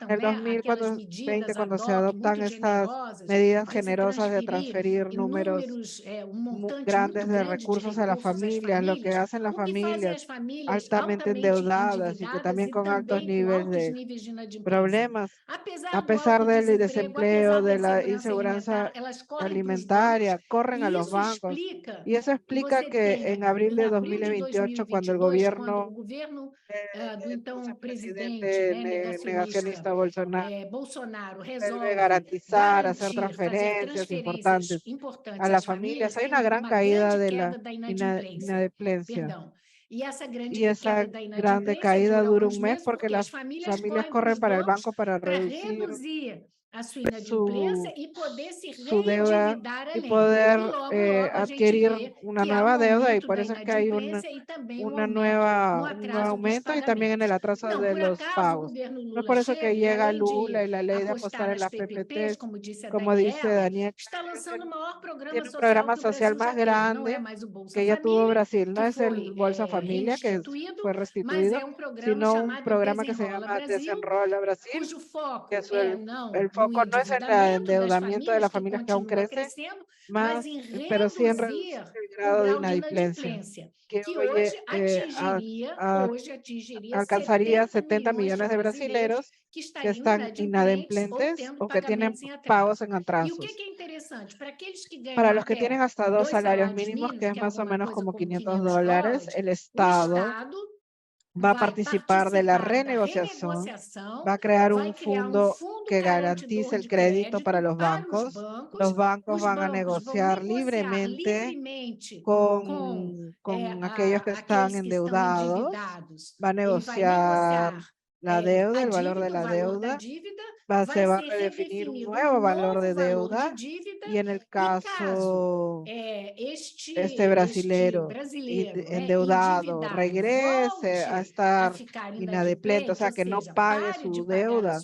En el 2020, cuando se adoptan estas medidas generosas de transferir números grandes de recursos a las familias, lo que hacen las familias altamente endeudadas y que también con altos niveles de problemas, a pesar del desempleo, de la inseguridad alimentaria, corren a los bancos. Y eso explica que en abril de 2028, cuando el gobierno entonces presidente negacionista Bolsonaro debe garantizar, hacer transferencias importantes a las familias, hay una gran caída de la inadimplência. Y esa grande caída dura un mes porque las familias corren para el banco para reducir su deuda y poder adquirir una nueva deuda, y por eso es que hay un nuevo aumento y también en el atraso de los pagos. No es por eso que llega Lula y la ley de apostar en las PPTs, como dice Daniel, tiene un programa social más grande que ya tuvo Brasil. No es el Bolsa Familia, que fue restituido, sino un programa que se llama Desenrola Brasil, que el foco no es en el endeudamiento de las familias que aún crece, pero sí en reducir el grado de inadimplencia, que hoy alcanzaría 70 millones de brasileros que están inadimplentes o que tienen pagos en atrasos. Para los que tienen hasta 2 salarios mínimos, que es más o menos como $500, el Estado va a participar de la renegociación, va a crear un fondo que garantice el crédito para los bancos. Los bancos van a negociar libremente con aquellos que están endeudados, va a negociar la deuda, el valor de la deuda, se va a redefinir un nuevo valor de deuda, y en el caso brasilero endeudado regrese a estar inadimplente, o sea, que no pague su deuda,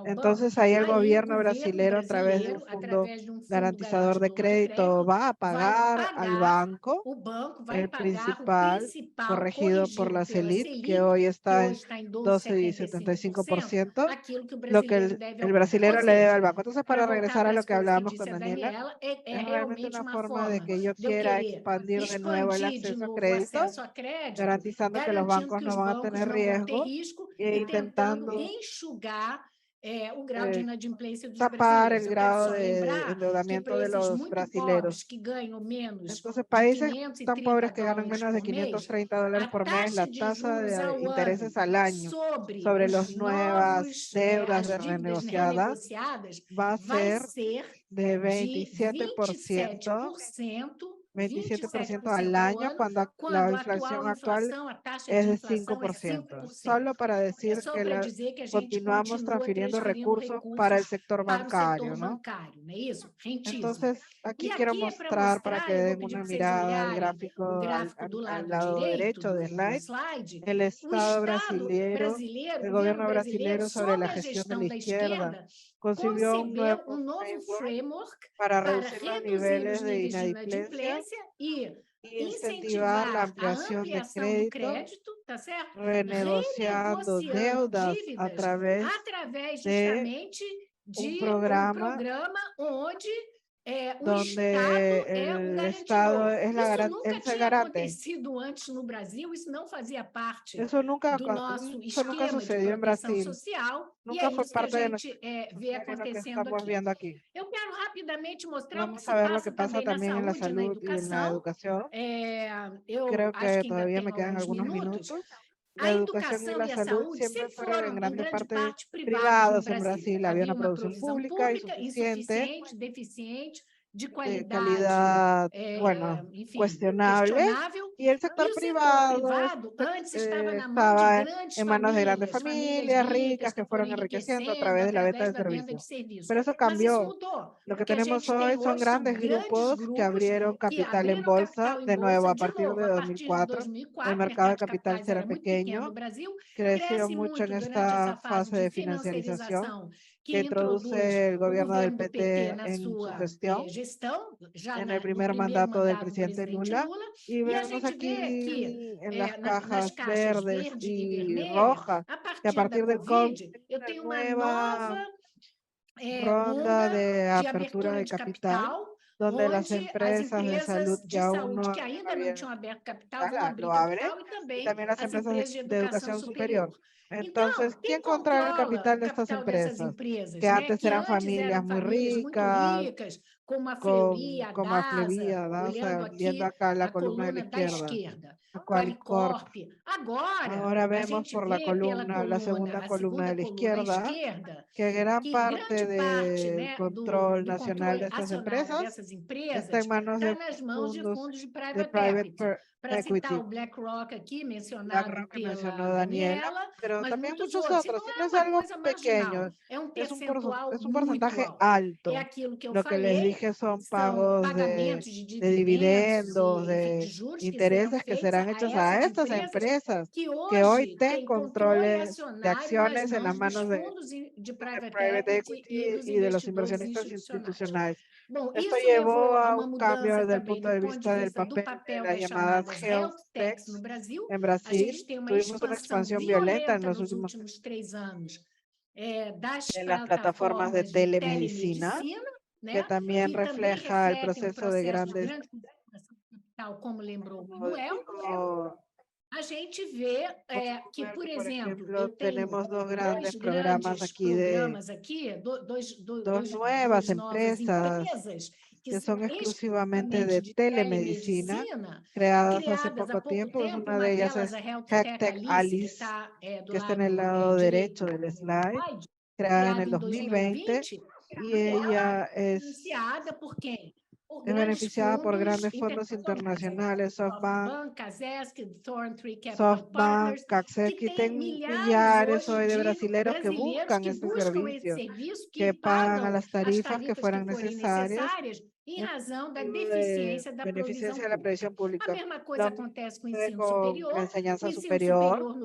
entonces ahí el gobierno brasilero, a través de un fondo garantizador de crédito, va a pagar al banco, el principal, corregido por la Selic, que hoy está en 12,75%, lo que el brasilero le debe al banco. Entonces, para regresar a lo que hablábamos con Daniela, es realmente una forma de que yo quiera expandir de nuevo el acceso a crédito, garantizando que los bancos no van a tener riesgo e intentando tapar el grado de endeudamiento de los brasileros. Entonces, países tan pobres que ganan menos de $530 por mes, la tasa de intereses al año sobre las nuevas deudas renegociadas va a ser de 27%, 27% al año, cuando la inflación actual es de 5%. Solo para decir que continuamos transfiriendo recursos para el sector bancario, ¿no? Entonces, aquí quiero mostrar, para que den una mirada al gráfico al lado derecho del slide, el Estado brasilero, el gobierno brasilero sobre la gestión de la izquierda, concibió un nuevo framework para reducir los niveles de inadimplencia e incentivar la ampliación de crédito, renegociando deudas a través de un programa donde el Estado es el garante. Eso nunca sucedió en Brasil. Nunca fue parte de lo que estamos viendo aquí. Vamos a ver lo que pasa también en la salud y en la educación. Creo que todavía me quedan algunos minutos. La educación y la salud siempre fueron en grande parte privados en Brasil. Había una producción pública insuficiente, de calidad, bueno, cuestionable, y el sector privado estaba en manos de grandes familias ricas que fueron enriqueciendo a través de la venta de servicios. Pero eso cambió. Lo que tenemos hoy son grandes grupos que abrieron capital en bolsa de nuevo a partir de 2004. El mercado de capital será pequeño, creció mucho en esta fase de financiarización que introduce el gobierno del PT en su gestión, en el primer mandato del presidente Lula, y vemos aquí en las cajas verdes y rojas que a partir del COVID una nueva ronda de apertura de capital, donde las empresas de salud que aún no habían capital lo abren, y también las empresas de educación superior. Entonces, ¿quién controla el capital de estas empresas? Que antes eran familias muy ricas, como a Flevia, o sea, viendo acá la columna de la izquierda, a Qualicorp. Ahora vemos por la segunda columna de la izquierda, que gran parte del control nacional de estas empresas está en manos de fondos de private equity. BlackRock, que mencionó Daniela, pero también muchos otros. Y no es algo pequeño, es un porcentaje alto. Lo que les dije son pagos de dividendos, de intereses que serán hechos a estas empresas que hoy tienen controles de acciones en las manos de private equity y de los inversionistas institucionales. Esto llevó a un cambio desde el punto de vista del papel de las llamadas health techs en Brasil. Tuvimos una expansión violenta en los últimos años en las plataformas de telemedicina, que también refleja el proceso de grandes, como dijo, por ejemplo, tenemos dos grandes programas aquí de dos nuevas empresas que son exclusivamente de telemedicina, creadas hace poco tiempo. Una de ellas es HealthTech Alice, que está en el lado derecho del slide, creada en el 2020, y ella es beneficiada por grandes fondos internacionales, SoftBank, Kaspersky. Tienen millares hoy de brasileños que buscan este servicio, que pagan a las tarifas que fueran necesarias de beneficencia de la previsión pública. Con la enseñanza superior,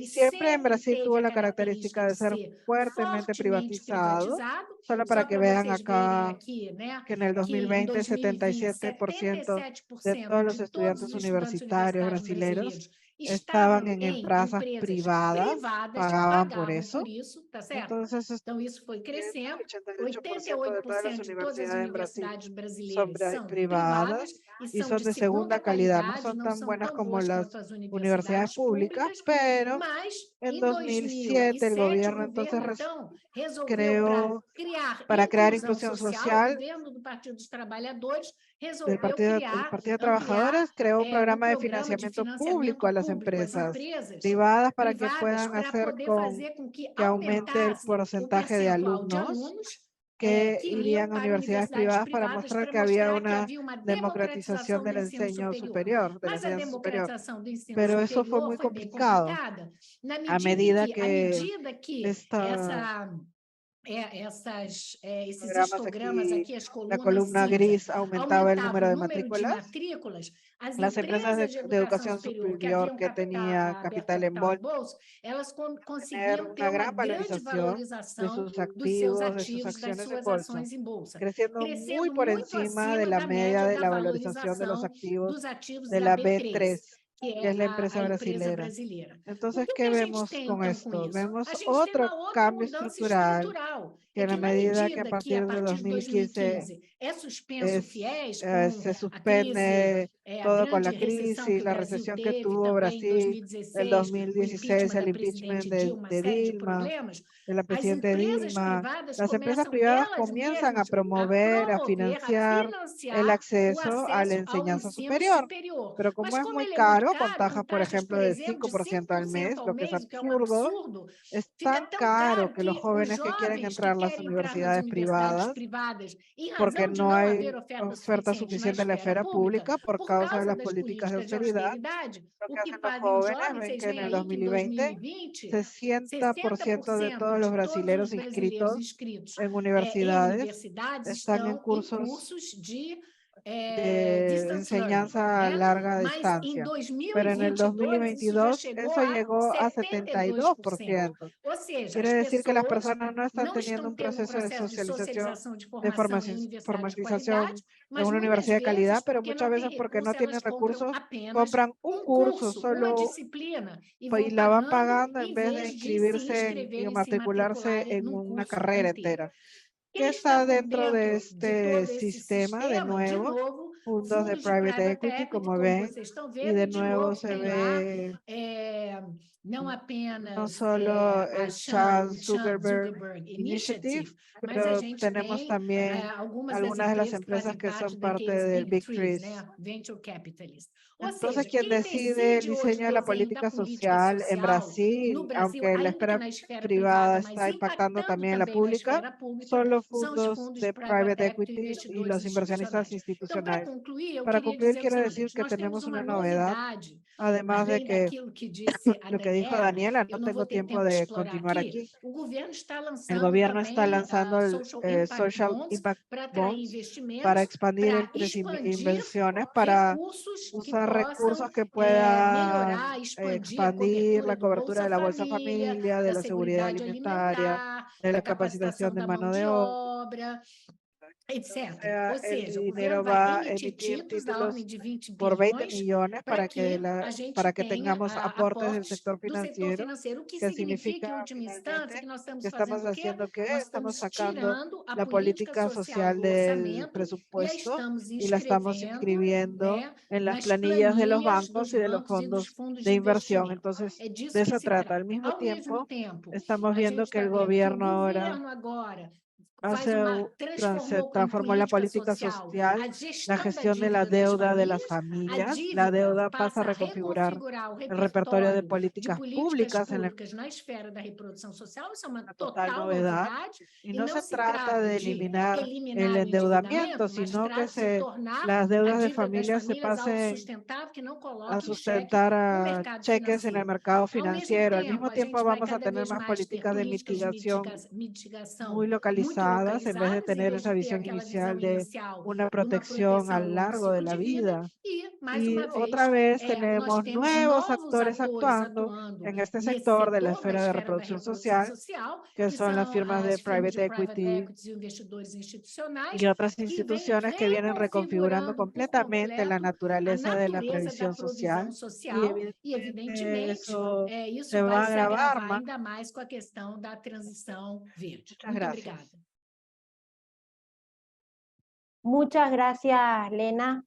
siempre en Brasil tuvo la característica de ser fuertemente privatizado. Solo para que vean acá que en el 2020 77% de todos los estudiantes universitarios brasileños estaban en empresas privadas, pagaban por eso. Entonces, 88% de todas las universidades en Brasil son privadas y son de segunda calidad. No son tan buenas como las universidades públicas, pero en 2007 el gobierno entonces creó, para crear inclusión social, el Partido de Trabajadores creó un programa de financiamiento público a las empresas privadas para que puedan hacer que aumente el porcentaje de alumnos que irían a universidades privadas para mostrar que había una democratización del enseño superior, de la enseñanza superior. Pero eso fue muy complicado a medida que programas aquí, la columna gris aumentaba el número de matrículas. Las empresas de educación superior que tenía capital en bolsa tener una gran valorización de sus activos, de sus acciones en bolsa, creciendo muy por encima de la media de la valorización de los activos de la B3, que es la empresa brasilera. Entonces, ¿qué vemos con esto? Vemos otro cambio estructural que en la medida que a partir de 2015 se suspende todo con la crisis, la recesión que tuvo Brasil, el 2016, el impeachment de Dilma, de la presidenta Dilma, las empresas privadas comienzan a promover, a financiar el acceso a la enseñanza superior. Pero como es muy caro, con tajas, por ejemplo, de 5% al mes, lo que es absurdo, es tan caro que los jóvenes que quieren entrar a las universidades privadas, porque no hay oferta suficiente en la esfera pública por causa de las políticas de austeridad, lo que hacen los jóvenes, ven que en el 2020, 60% de todos los brasileños inscritos en universidades están en cursos de enseñanza a larga distancia, pero en el 2022 eso llegó a 72%. Quiere decir que las personas no están teniendo un proceso de socialización, de formalización en una universidad de calidad, pero muchas veces porque no tienen recursos, compran un curso solo y la van pagando en vez de inscribirse y matricularse en una carrera entera. ¿Qué está dentro de este sistema? De nuevo, fondos de private equity, como ven, y de nuevo se ve no solo el Charles Zuckerberg Initiative, pero tenemos también algunas de las empresas que son parte del Big Three. Entonces, quien decide el diseño de la política social en Brasil, aunque la esfera privada está impactando también en la pública, son los fondos de private equity y los inversionistas institucionales. Para concluir, quiero decir que tenemos una novedad, además de que lo que dijo Daniela, no tengo tiempo de continuar aquí. El gobierno está lanzando el Social Impact Bonds para expandir el crecimiento de inversiones, para usar recursos que puedan expandir la cobertura de la Bolsa Familia, de la seguridad alimentaria, de la capacitación de mano de obra. Sea, el dinero va a emitir títulos por 20 millones para que tengamos aportes del sector financiero, que significa finalmente que estamos haciendo estamos sacando la política social del presupuesto y la estamos inscribiendo en las planillas de los bancos y de los fondos de inversión. Entonces, de eso trata. Al mismo tiempo, estamos viendo que el gobierno ahora se transformó la política social, la gestión de la deuda de las familias. La deuda pasa a reconfigurar el repertorio de políticas públicas en una total novedad. Y no se trata de eliminar el endeudamiento, sino que las deudas de familias se pasen a sustentar a cheques en el mercado financiero. Al mismo tiempo vamos a tener más políticas de mitigación muy localizadas en vez de tener esa visión inicial de una protección a lo largo de la vida. Y otra vez tenemos nuevos actores actuando en este sector de la esfera de reproducción social, que son las firmas de private equity y otras instituciones que vienen reconfigurando completamente la naturaleza de la previsión social. Y evidentemente eso se va a agravar más. Muchas gracias. Muchas gracias, Lena.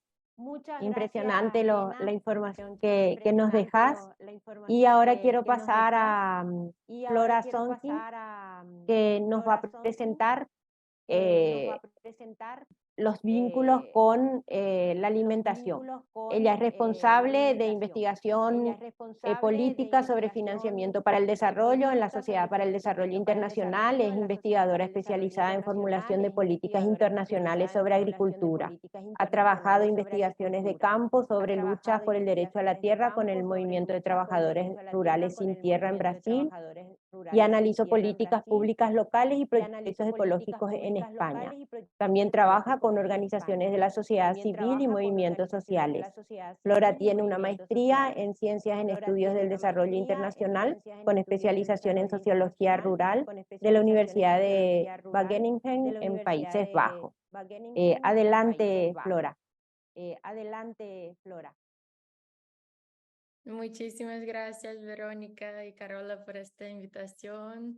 Impresionante la información que nos dejas. Y ahora quiero pasar a Flora Sonki, que nos va a presentar los vínculos con la alimentación. Ella es responsable de investigación política sobre financiamiento para el desarrollo en la Sociedad para el Desarrollo Internacional. Es investigadora especializada en formulación de políticas internacionales sobre agricultura. Ha trabajado investigaciones de campo sobre luchas por el derecho a la tierra con el Movimiento de Trabajadores Rurales Sin Tierra en Brasil y analizó políticas públicas locales y proyectos ecológicos en España. También trabaja con organizaciones de la sociedad civil y movimientos sociales. Flora tiene una maestría en Ciencias en Estudios del Desarrollo Internacional con especialización en Sociología Rural de la Universidad de Wageningen en Países Bajos. Adelante, Flora. Muchísimas gracias, Verônica e Carola, por esta invitação.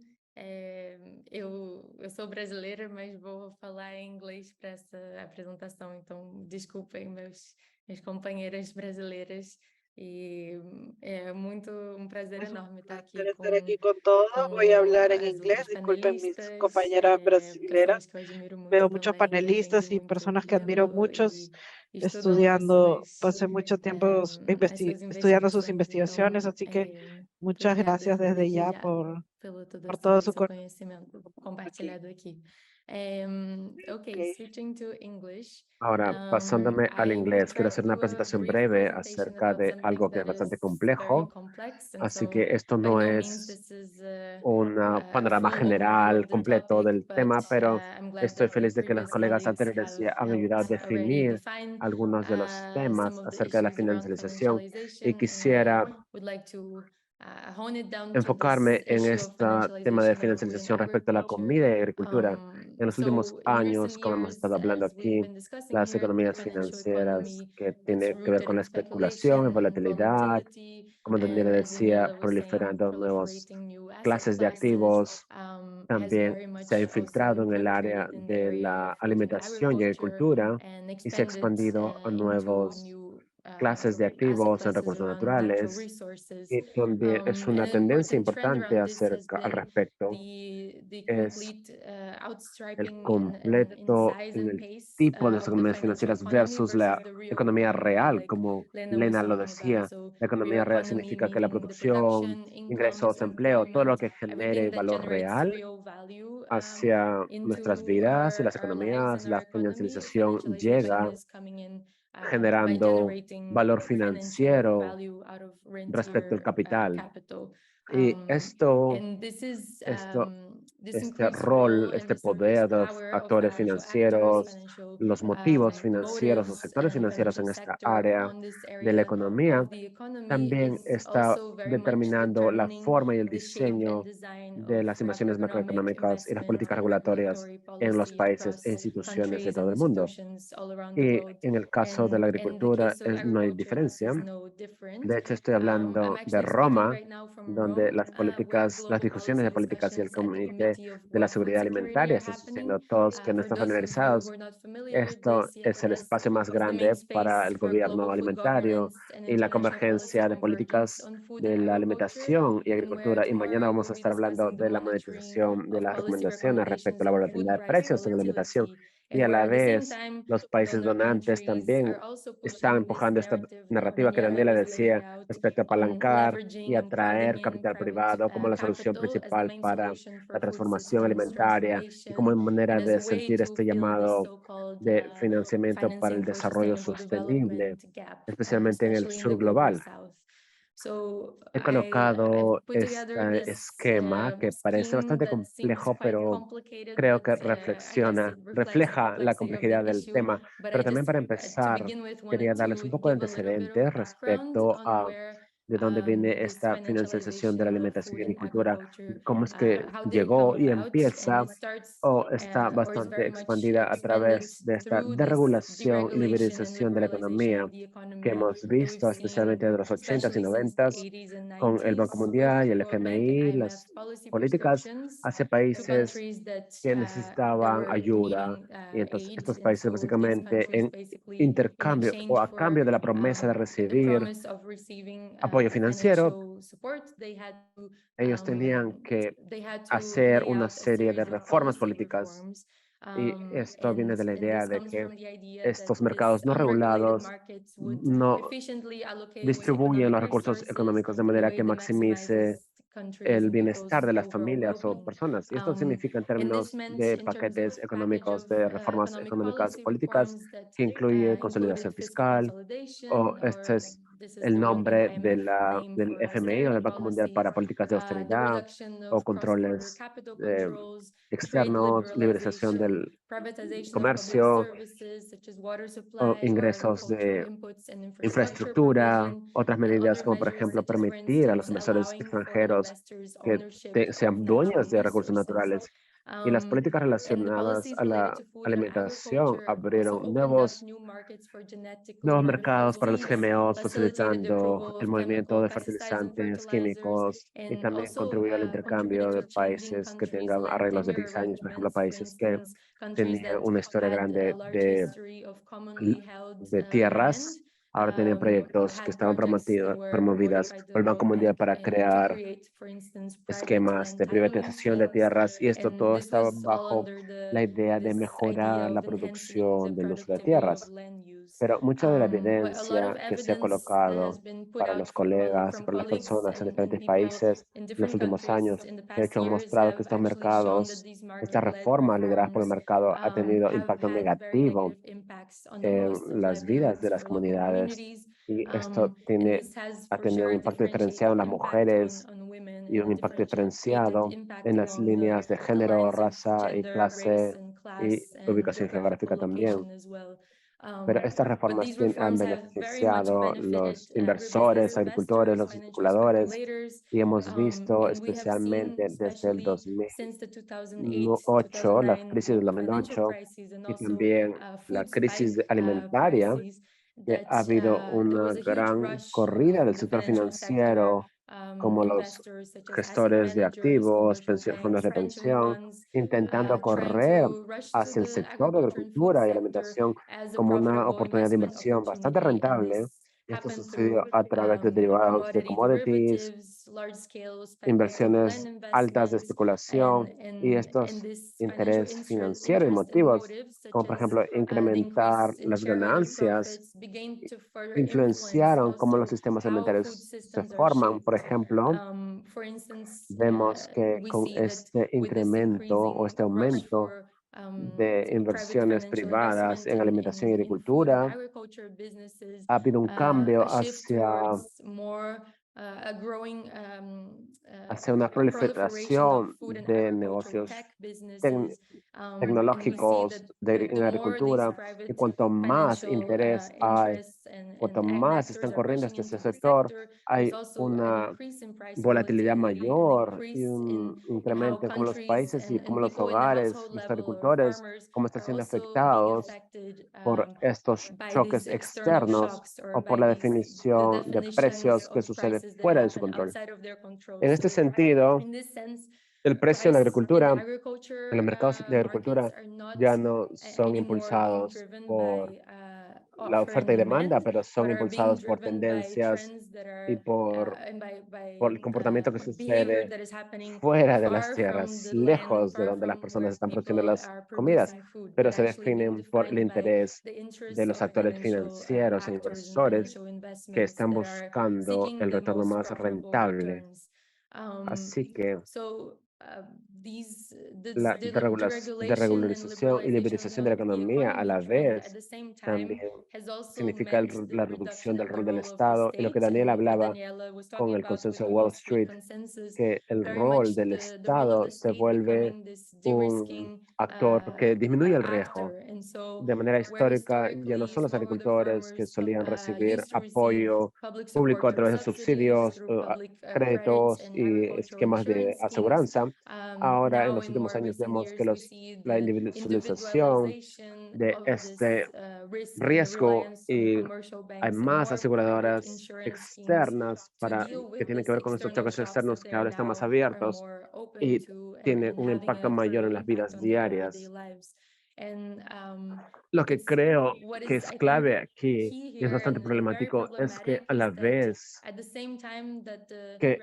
Eu sou brasileira, mas vou falar em inglês para essa apresentação, então desculpem meus companheiras brasileiras. Y es un placer enorme estar aquí con todos. Voy a hablar en inglés. Disculpen mis compañeras brasileras. Veo muchos panelistas y personas que admiro mucho estudiando. Pasé mucho tiempo estudiando sus investigaciones, así que muchas gracias desde ya por todo su conocimiento compartilhado aquí. Switching to English. Ahora, pasándome al inglés, quiero hacer una presentación breve acerca de algo que es bastante complejo. Así que esto no es un panorama general completo del tema, pero estoy feliz de que los colegas anteriores han ayudado a definir algunos de los temas acerca de la financialización y quisiera enfocarme en este tema de financialización respecto a la comida y agricultura. En los últimos años, como hemos estado hablando aquí, las economías financieras que tienen que ver con la especulación y volatilidad, como Daniela decía, proliferando nuevas clases de activos, también se ha infiltrado en el área de la alimentación y agricultura y se ha expandido a nuevos clases de activos en recursos naturales. Y también es una tendencia importante al respecto, es el completo en el tipo de las economías financieras versus la economía real, como Lena lo decía. La economía real significa que la producción, ingresos, empleo, todo lo que genere valor real hacia nuestras vidas y las economías, la financialización llega generando valor financiero respecto al capital. Y esto, este rol, este poder de los actores financieros, los motivos financieros, los sectores financieros en esta área de la economía, también está determinando la forma y el diseño de las inversiones macroeconómicas y las políticas regulatorias en los países e instituciones de todo el mundo. Y en el caso de la agricultura no hay diferencia. De hecho, estoy hablando de Roma, donde las discusiones de políticas y el Comité de la Seguridad Alimentaria, están sucediendo todos que no están familiarizados. Esto es el espacio más grande para el gobierno alimentario y la convergencia de políticas de la alimentación y agricultura. Y mañana vamos a estar hablando de la monetización de las recomendaciones respecto a la volatilidad de precios en la alimentación. Y a la vez, los países donantes también están empujando esta narrativa que Daniela decía respecto a apalancar y atraer capital privado como la solución principal para la transformación alimentaria y como manera de sentir este llamado de financiamiento para el desarrollo sostenible, especialmente en el sur global. He colocado este esquema que parece bastante complejo, pero creo que refleja la complejidad del tema. Pero también para empezar, quería darles un poco de antecedentes respecto a de dónde viene esta financialización de la alimentación y agricultura, cómo es que llegó y empieza o está bastante expandida a través de esta desregulación y liberalización de la economía que hemos visto, especialmente de los 80s y 90s, con el Banco Mundial y el FMI, las políticas hacia países que necesitaban ayuda. Y entonces estos países básicamente en intercambio o a cambio de la promesa de recibir apoyo financiero, ellos tenían que hacer una serie de reformas políticas. Y esto viene de la idea de que estos mercados no regulados no distribuyen los recursos económicos de manera que maximice el bienestar de las familias o personas. Y esto significa en términos de paquetes económicos, de reformas económicas políticas, que incluye consolidación fiscal, o este es el nombre del FMI o del Banco Mundial para políticas de austeridad o controles externos, liberalización del comercio, o ingresos de infraestructura, otras medidas como por ejemplo permitir a los inversores extranjeros que sean dueños de recursos naturales. Y las políticas relacionadas a la alimentación abrieron nuevos mercados para los GMOs, facilitando el movimiento de fertilizantes químicos y también contribuyó al intercambio de países que tengan arreglos de diseño, por ejemplo, países que tenían una historia grande de tierras. Ahora tenían proyectos que estaban promovidas por el Banco Mundial para crear esquemas de privatización de tierras y esto todo estaba bajo la idea de mejorar la producción del uso de tierras. Pero mucha de la evidencia que se ha colocado para los colegas y para las personas en diferentes países en los últimos años, de hecho, han mostrado que estos mercados, esta reforma liderada por el mercado ha tenido impacto negativo en las vidas de las comunidades y esto ha tenido un impacto diferenciado en las mujeres y un impacto diferenciado en las líneas de género, raza y clase y ubicación geográfica también. Pero estas reformas han beneficiado los inversores, agricultores, los especuladores y hemos visto especialmente desde el 2008, la crisis del 2008 y también la crisis alimentaria, que ha habido una gran corrida del sector financiero como los gestores de activos, fondos de pensión, intentando correr hacia el sector de agricultura y alimentación como una oportunidad de inversión bastante rentable Esto sucedió a través de derivados de commodities, inversiones altas de especulación y estos intereses financieros y motivos, como por ejemplo incrementar las ganancias, influenciaron cómo los sistemas alimentarios se forman. Por ejemplo, vemos que con este incremento o este aumento de inversiones privadas en alimentación y agricultura, ha habido un cambio hacia una proliferación de negocios tecnológicos en agricultura, y cuanto más interés hay, cuanto más están corriendo este sector, hay una volatilidad mayor y un incremento en cómo los países y cómo los hogares, los agricultores, cómo están siendo afectados por estos choques externos o por la definición de precios que sucede fuera de su control. En este sentido, el precio en la agricultura, en los mercados de agricultura, ya no son impulsados por la oferta y demanda, pero son impulsados por tendencias y por el comportamiento que sucede fuera de las tierras, lejos de donde las personas están produciendo las comidas, pero se definen por el interés de los actores financieros e inversores que están buscando el retorno más rentable. Así que la desregularización y liberalización de la economía a la vez también significa la reducción del rol del Estado, y lo que Daniel hablaba con el consenso de Wall Street, que el rol del Estado se vuelve un actor que disminuye el riesgo. De manera histórica, ya no son los agricultores que solían recibir apoyo público a través de subsidios, créditos y esquemas de aseguranza. Ahora, en los últimos años, vemos que la individualización de este riesgo, y hay más aseguradoras externas que tienen que ver con estos choques externos, que ahora están más abiertos y tienen un impacto mayor en las vidas diarias. Lo que creo que es clave aquí y es bastante problemático es que a la vez que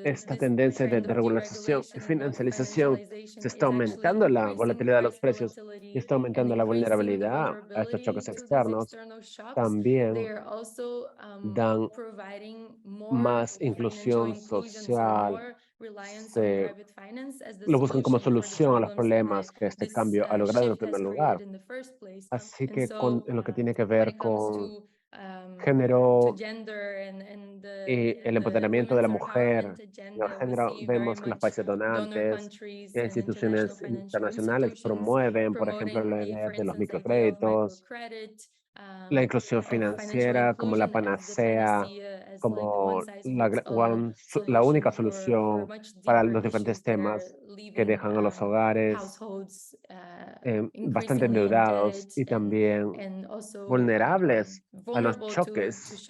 esta tendencia de regularización y financialización se está aumentando la volatilidad de los precios y está aumentando la vulnerabilidad a estos choques externos, también dan más inclusión social, lo buscan como solución a los problemas que este cambio ha logrado en el primer lugar. Así que en lo que tiene que ver con género y el empoderamiento de la mujer, en el género, vemos que los países donantes e instituciones internacionales promueven, por ejemplo, la idea de los microcréditos, la inclusión financiera como la panacea, como la única solución para los diferentes temas que dejan a los hogares bastante endeudados y también vulnerables a los choques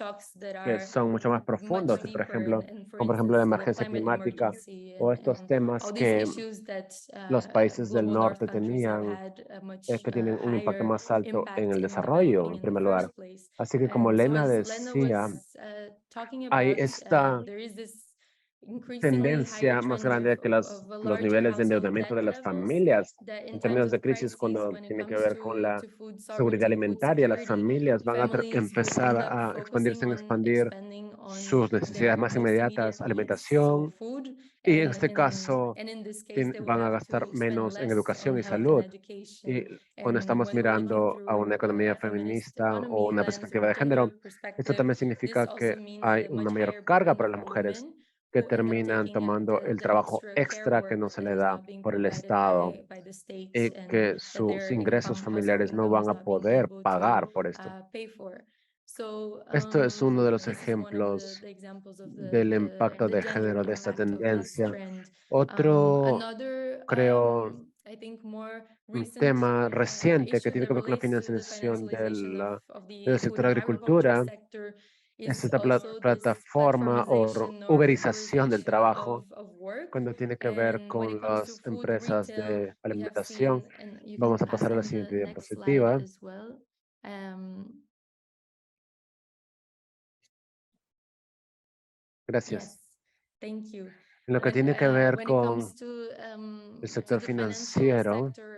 que son mucho más profundos, y, por ejemplo, como por ejemplo la emergencia climática o estos temas que los países del norte tenían, que tienen un impacto más alto en el desarrollo, en primer lugar. Así que, como Lena decía, hay esta tendencia más grande a que los niveles de endeudamiento de las familias en términos de crisis, cuando tiene que ver con la seguridad alimentaria, las familias van a empezar a expandir sus necesidades más inmediatas, alimentación, y en este caso van a gastar menos en educación y salud. Y cuando estamos mirando a una economía feminista o una perspectiva de género, esto también significa que hay una mayor carga para las mujeres que terminan tomando el trabajo extra que no se le da por el Estado, y que sus ingresos familiares no van a poder pagar por esto. Esto es uno de los ejemplos del impacto de género de esta tendencia. Otro, creo, un tema reciente que tiene que ver con la financiación del sector agricultura es esta plataforma o uberización del trabajo, cuando tiene que ver con las empresas de alimentación. Vamos a pasar a la siguiente diapositiva. Gracias. Thank you. En lo que tiene que ver When it con comes to, el sector the financial financiero, sector,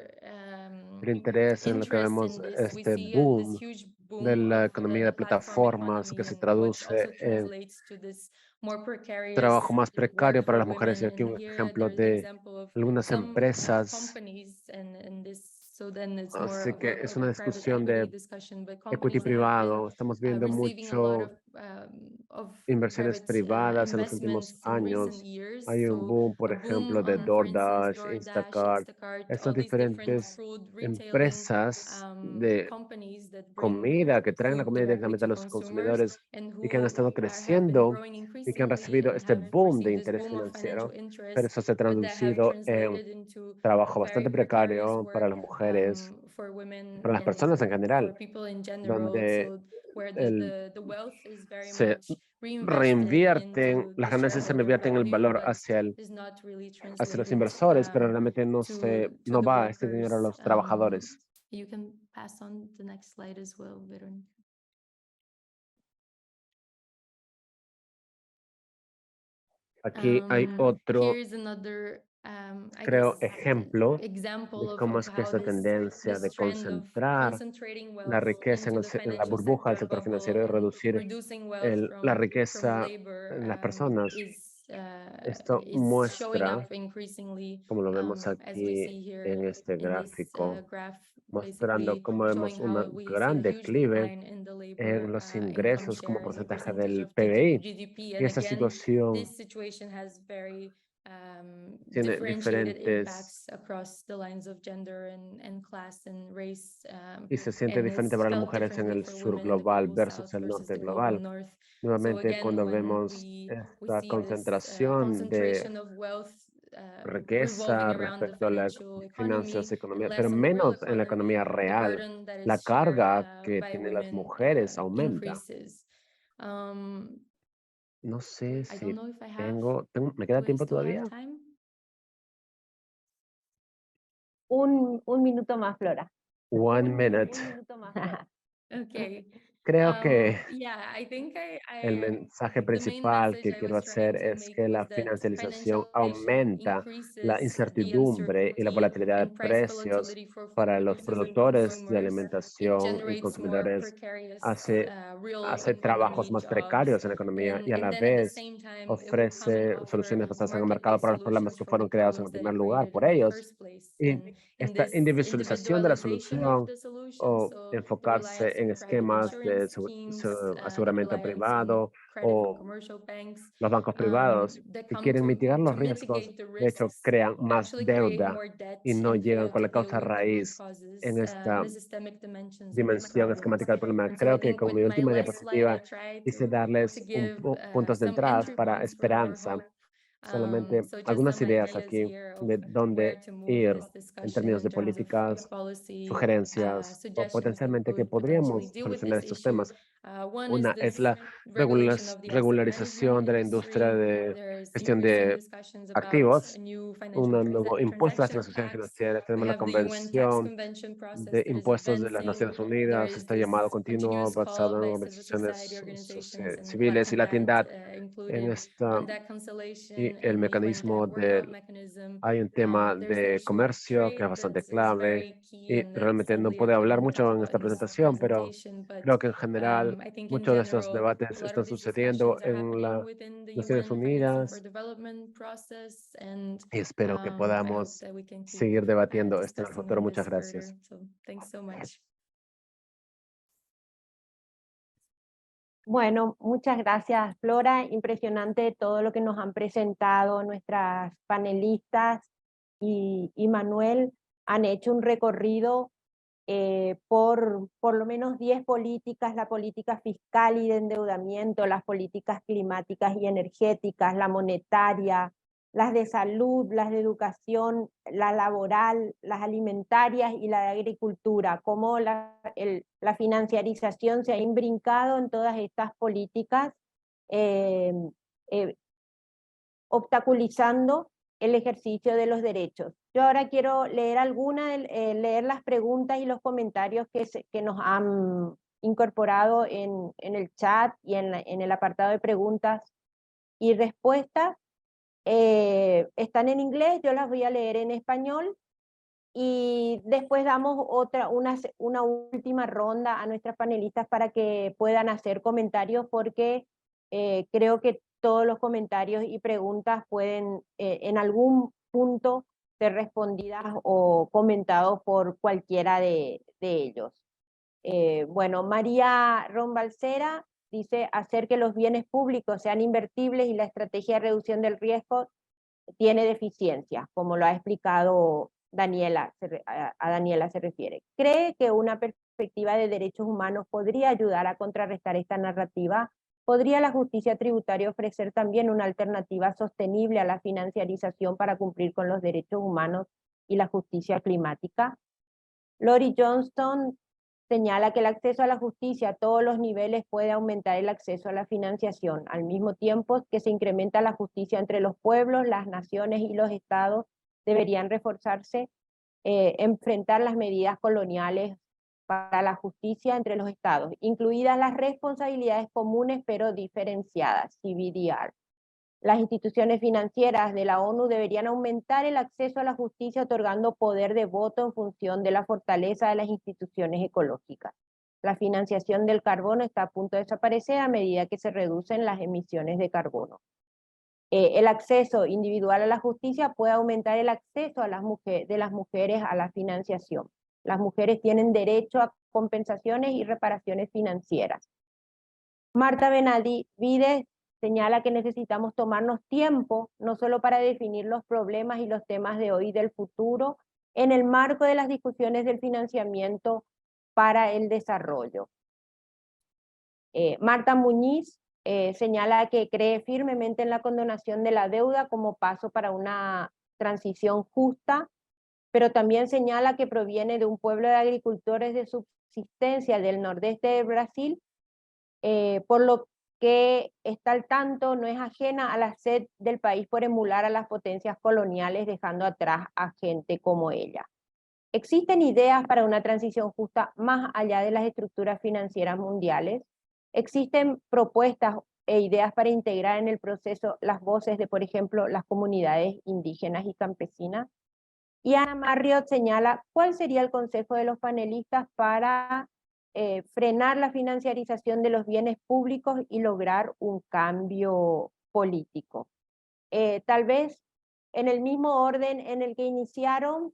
el interés en lo que interest vemos, in this, we este see this boom huge de boom la of economía de platform plataformas que se economy, which traduce also en translates to this more precarious trabajo más precario work para for las mujeres. Y women. aquí And un here ejemplo there's the de example of algunas some empresas. companies, and this, so then it's Así more que es of una a private discusión equity de discussion, but equity companies that have been privado. Estamos viendo receiving a lot mucho of inversiones private privadas en los últimos investments in recent años. years. Hay un So boom, por a boom ejemplo, de on, for instance, DoorDash, DoorDash, Instacart, Instacart, estas all these different diferentes food retailing empresas de companies that bring comida que traen la food comida directly directamente a to los consumers, consumidores and y que han who estado have been creciendo growing y que han increasingly recibido and este have boom de received this interés boom of financial financiero, pero interest, eso se ha but that have traducido en translated into trabajo very bastante precarious precario para work las mujeres, for women para las and personas en for general, people in general. donde So where el, the wealth is very se much reinvested reinvierten, into las the ganancias se shareholder reinvierten el value, valor but is not really hacia los translated inversores, pero realmente to no the va este dinero a workers. los trabajadores. You can pass on the next slide as well, Veronica. Aquí hay otro, Here's another, I creo, guess, ejemplo example de cómo of es que how esta tendencia de this trend of concentrar concentrating la wealth riqueza into the en la financial burbuja del sector sector above all financiero y and reducir reducing wealth la from riqueza labor en las personas. Esto is showing muestra, up increasingly, como lo vemos as we aquí see en here este in this gráfico, graph, mostrando basically cómo showing vemos how un we see a gran huge declive decline in the labor en los income ingresos como share as a porcentaje percentage del of PBI. GDP. Y And esa again, situación this situation has very tiene differentiated diferentes impacts across the lines of gender and class and race, y se siente and diferente is para las felt mujeres en differently el for sur women in the global global versus south el versus norte the global global. north. So Nuevamente, again, cuando when vemos we esta see this concentración de concentration of wealth revolving riqueza around the respecto a la financial economy finanzas, and economía, pero less on the real menos en la economy, economía the real, burden that la is shared carga que by tienen las women mujeres aumenta. increases. No sé I don't si know if I have, ¿me queda do I tiempo still have todavía? time? Un minuto más, Flora. 1 minute. Un minuto más, Flora. Okay. Creo que Yeah, I think el mensaje the main principal message que I quiero was trying hacer to es make que la was that financialización financialization aumenta la increases the incertidumbre y la uncertainty volatilidad de and price precios volatility for food para los producers and productores de consumers. It alimentación y generates more consumidores, precarious hace real trabajos economy más jobs, precarios en la economía y a and la then at the vez same time it will come and ofrece offer soluciones basadas en el mercado market-based para los problemas solutions que for the fueron creados en el problems that primer it lugar created por in the ellos. first place. Y And in esta this individualización de la individualization of solución the solution, o so the reliance enfocarse on en private esquemas de insurance schemes, the aseguramiento reliance on privado credit from o commercial banks, los bancos privados that que come quieren mitigar to los riesgos, mitigate the de hecho, risks, crean más actually create deuda more debt y no and llegan fail con to la deal causa with the root raíz causes en and esta the systemic dimensions of the dimensión problems. esquemática del problema. And so I Creo que think con with mi my última last slide, I diapositiva try quise to darles give puntos de some entrada entry para points for more esperanza, hope. solamente So just algunas some ideas ideas aquí here of de where dónde to move ir this en discussion términos in de terms of políticas, policy sugerencias o suggestions that potencialmente que could potentially podríamos deal with solucionar this estos issue. temas. One is Una es this la regulation of the asset management regularización de la industria industry. de There's gestión increasing de discussions about a activos, new financial un nuevo impuesto a las transaction transacciones tax. financieras, We tenemos la have the UN tax Convención convention process de that is impuestos de las advancing. Naciones There Unidas, is este this llamado continuo continuous call basado en by civil society organizaciones organizations and civiles y la LATINDAD TINDAD en included esta on that y cancellation el and the UN debt mecanismo workout del mechanism. hay un tema There's the de issue of comercio que es trade bastante that is clave very key y and that realmente no sadly I puedo hablar couldn't talk mucho en about esta in this presentación, pero presentation, but creo que en general I think in muchos de esos general, debates a lot están of these sucediendo discussions are en happening las within the Naciones UN Financing for Unidas Development process, and y espero que I hope podamos that we can keep seguir debatiendo esto en el futuro. discussing Muchas this further. gracias. So thanks so much. Bueno, muchas gracias, Flora. Impresionante todo lo que nos han presentado nuestras panelistas y Manuel. Han hecho un recorrido por lo menos 10 políticas: la política fiscal y de endeudamiento, las políticas climáticas y energéticas, la monetaria, las de salud, las de educación, la laboral, las alimentarias y la de agricultura, cómo la financiarización se ha imbrincado en todas estas políticas, obstaculizando el ejercicio de los derechos. Yo ahora quiero leer leer las preguntas y los comentarios que nos han incorporado en el chat y en el apartado de preguntas y respuestas. Están en inglés, yo las voy a leer en español y después damos una última ronda a nuestras panelistas para que puedan hacer comentarios, porque creo que todos los comentarios y preguntas pueden en algún punto ser respondidas o comentados por cualquiera de ellos. Bueno, María Rombalcera dice: hacer que los bienes públicos sean invertibles y la estrategia de reducción del riesgo tiene deficiencias, como lo ha explicado Daniela, a Daniela se refiere. ¿Cree que una perspectiva de derechos humanos podría ayudar a contrarrestar esta narrativa? ¿Podría la justicia tributaria ofrecer también una alternativa sostenible a la financiarización para cumplir con los derechos humanos y la justicia climática? Lori Johnston señala que el acceso a la justicia a todos los niveles puede aumentar el acceso a la financiación, al mismo tiempo que se incrementa la justicia entre los pueblos, las naciones y los estados deberían reforzarse, enfrentar las medidas coloniales para la justicia entre los estados, incluidas las responsabilidades comunes pero diferenciadas, CBDR. Las instituciones financieras de la ONU deberían aumentar el acceso a la justicia otorgando poder de voto en función de la fortaleza de las instituciones ecológicas. La financiación del carbono está a punto de desaparecer a medida que se reducen las emisiones de carbono. El acceso individual a la justicia puede aumentar el acceso de las mujeres a la financiación. Las mujeres tienen derecho a compensaciones y reparaciones financieras. Marta Benavides señala que necesitamos tomarnos tiempo, no solo para definir los problemas y los temas de hoy y del futuro, en el marco de las discusiones del financiamiento para el desarrollo. Marta Muñiz señala que cree firmemente en la condonación de la deuda como paso para una transición justa, pero también señala que proviene de un pueblo de agricultores de subsistencia del nordeste de Brasil, por lo que está al tanto, no es ajena a la sed del país por emular a las potencias coloniales, dejando atrás a gente como ella. ¿Existen ideas para una transición justa más allá de las estructuras financieras mundiales? ¿Existen propuestas e ideas para integrar en el proceso las voces de, por ejemplo, las comunidades indígenas y campesinas? Y Ana Marriott señala: ¿cuál sería el consejo de los panelistas para frenar la financiarización de los bienes públicos y lograr un cambio político? Tal vez en el mismo orden en el que iniciaron,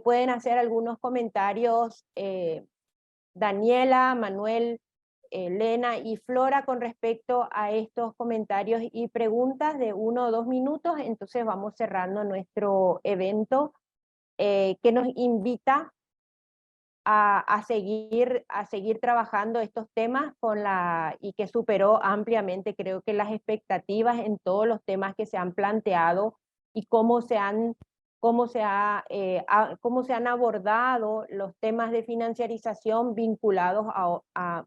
pueden hacer algunos comentarios Daniela, Manuel, Lena y Flora con respecto a estos comentarios y preguntas de 1 o 2 minutos. Entonces vamos cerrando nuestro evento que nos invita a seguir trabajando estos temas y que superó ampliamente, creo que, las expectativas en todos los temas que se han planteado y cómo se han abordado los temas de financiarización vinculados a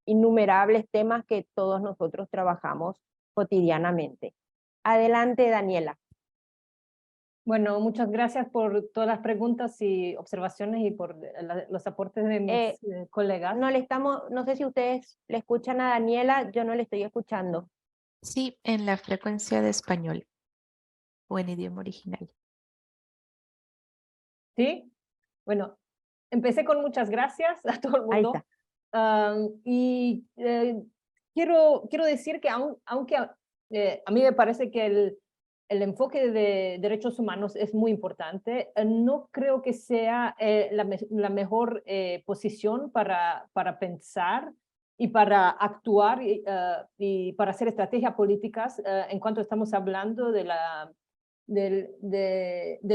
innumerables temas que todos nosotros trabajamos cotidianamente. Adelante, Daniela. Bueno, muchas gracias por todas las preguntas y observaciones y por los aportes de mis colegas. No sé si ustedes le escuchan a Daniela, yo no le estoy escuchando. Sí, en la frecuencia de español o en idioma original. ¿Sí? Bueno, empecé con muchas gracias a todo el mundo. Y quiero decir que aunque a mí me parece que el enfoque de derechos humanos es muy importante, no creo que sea la mejor posición para pensar y para actuar y para hacer estrategias políticas en cuanto estamos hablando de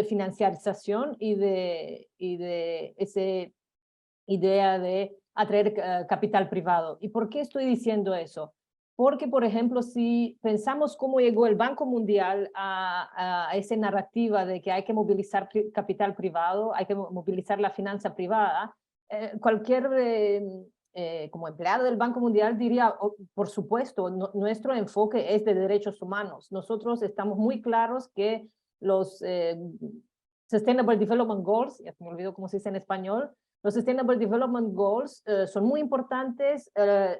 financiarización y de esa idea de atraer capital privado. ¿Y por qué estoy diciendo eso? Porque, por ejemplo, si pensamos cómo llegó el Banco Mundial a esa narrativa de que hay que movilizar capital privado, hay que movilizar la finanza privada, cualquier como empleado del Banco Mundial diría, oh, por supuesto, nuestro enfoque es de derechos humanos. Nosotros estamos muy claros que los Sustainable Development Goals, ya se me olvidó cómo se dice en español, Los Sustainable Development Goals son muy importantes,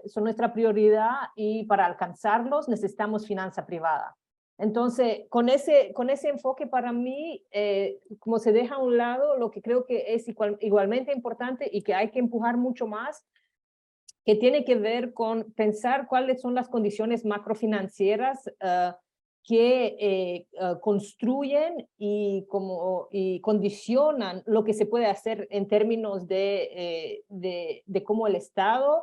son nuestra prioridad y para alcanzarlos necesitamos finanza privada. Entonces, con ese enfoque para mí, como se deja a un lado lo que creo que es igualmente importante y que hay que empujar mucho más, que tiene que ver con pensar cuáles son las condiciones macrofinancieras que construyen y condicionan lo que se puede hacer en términos de cómo el Estado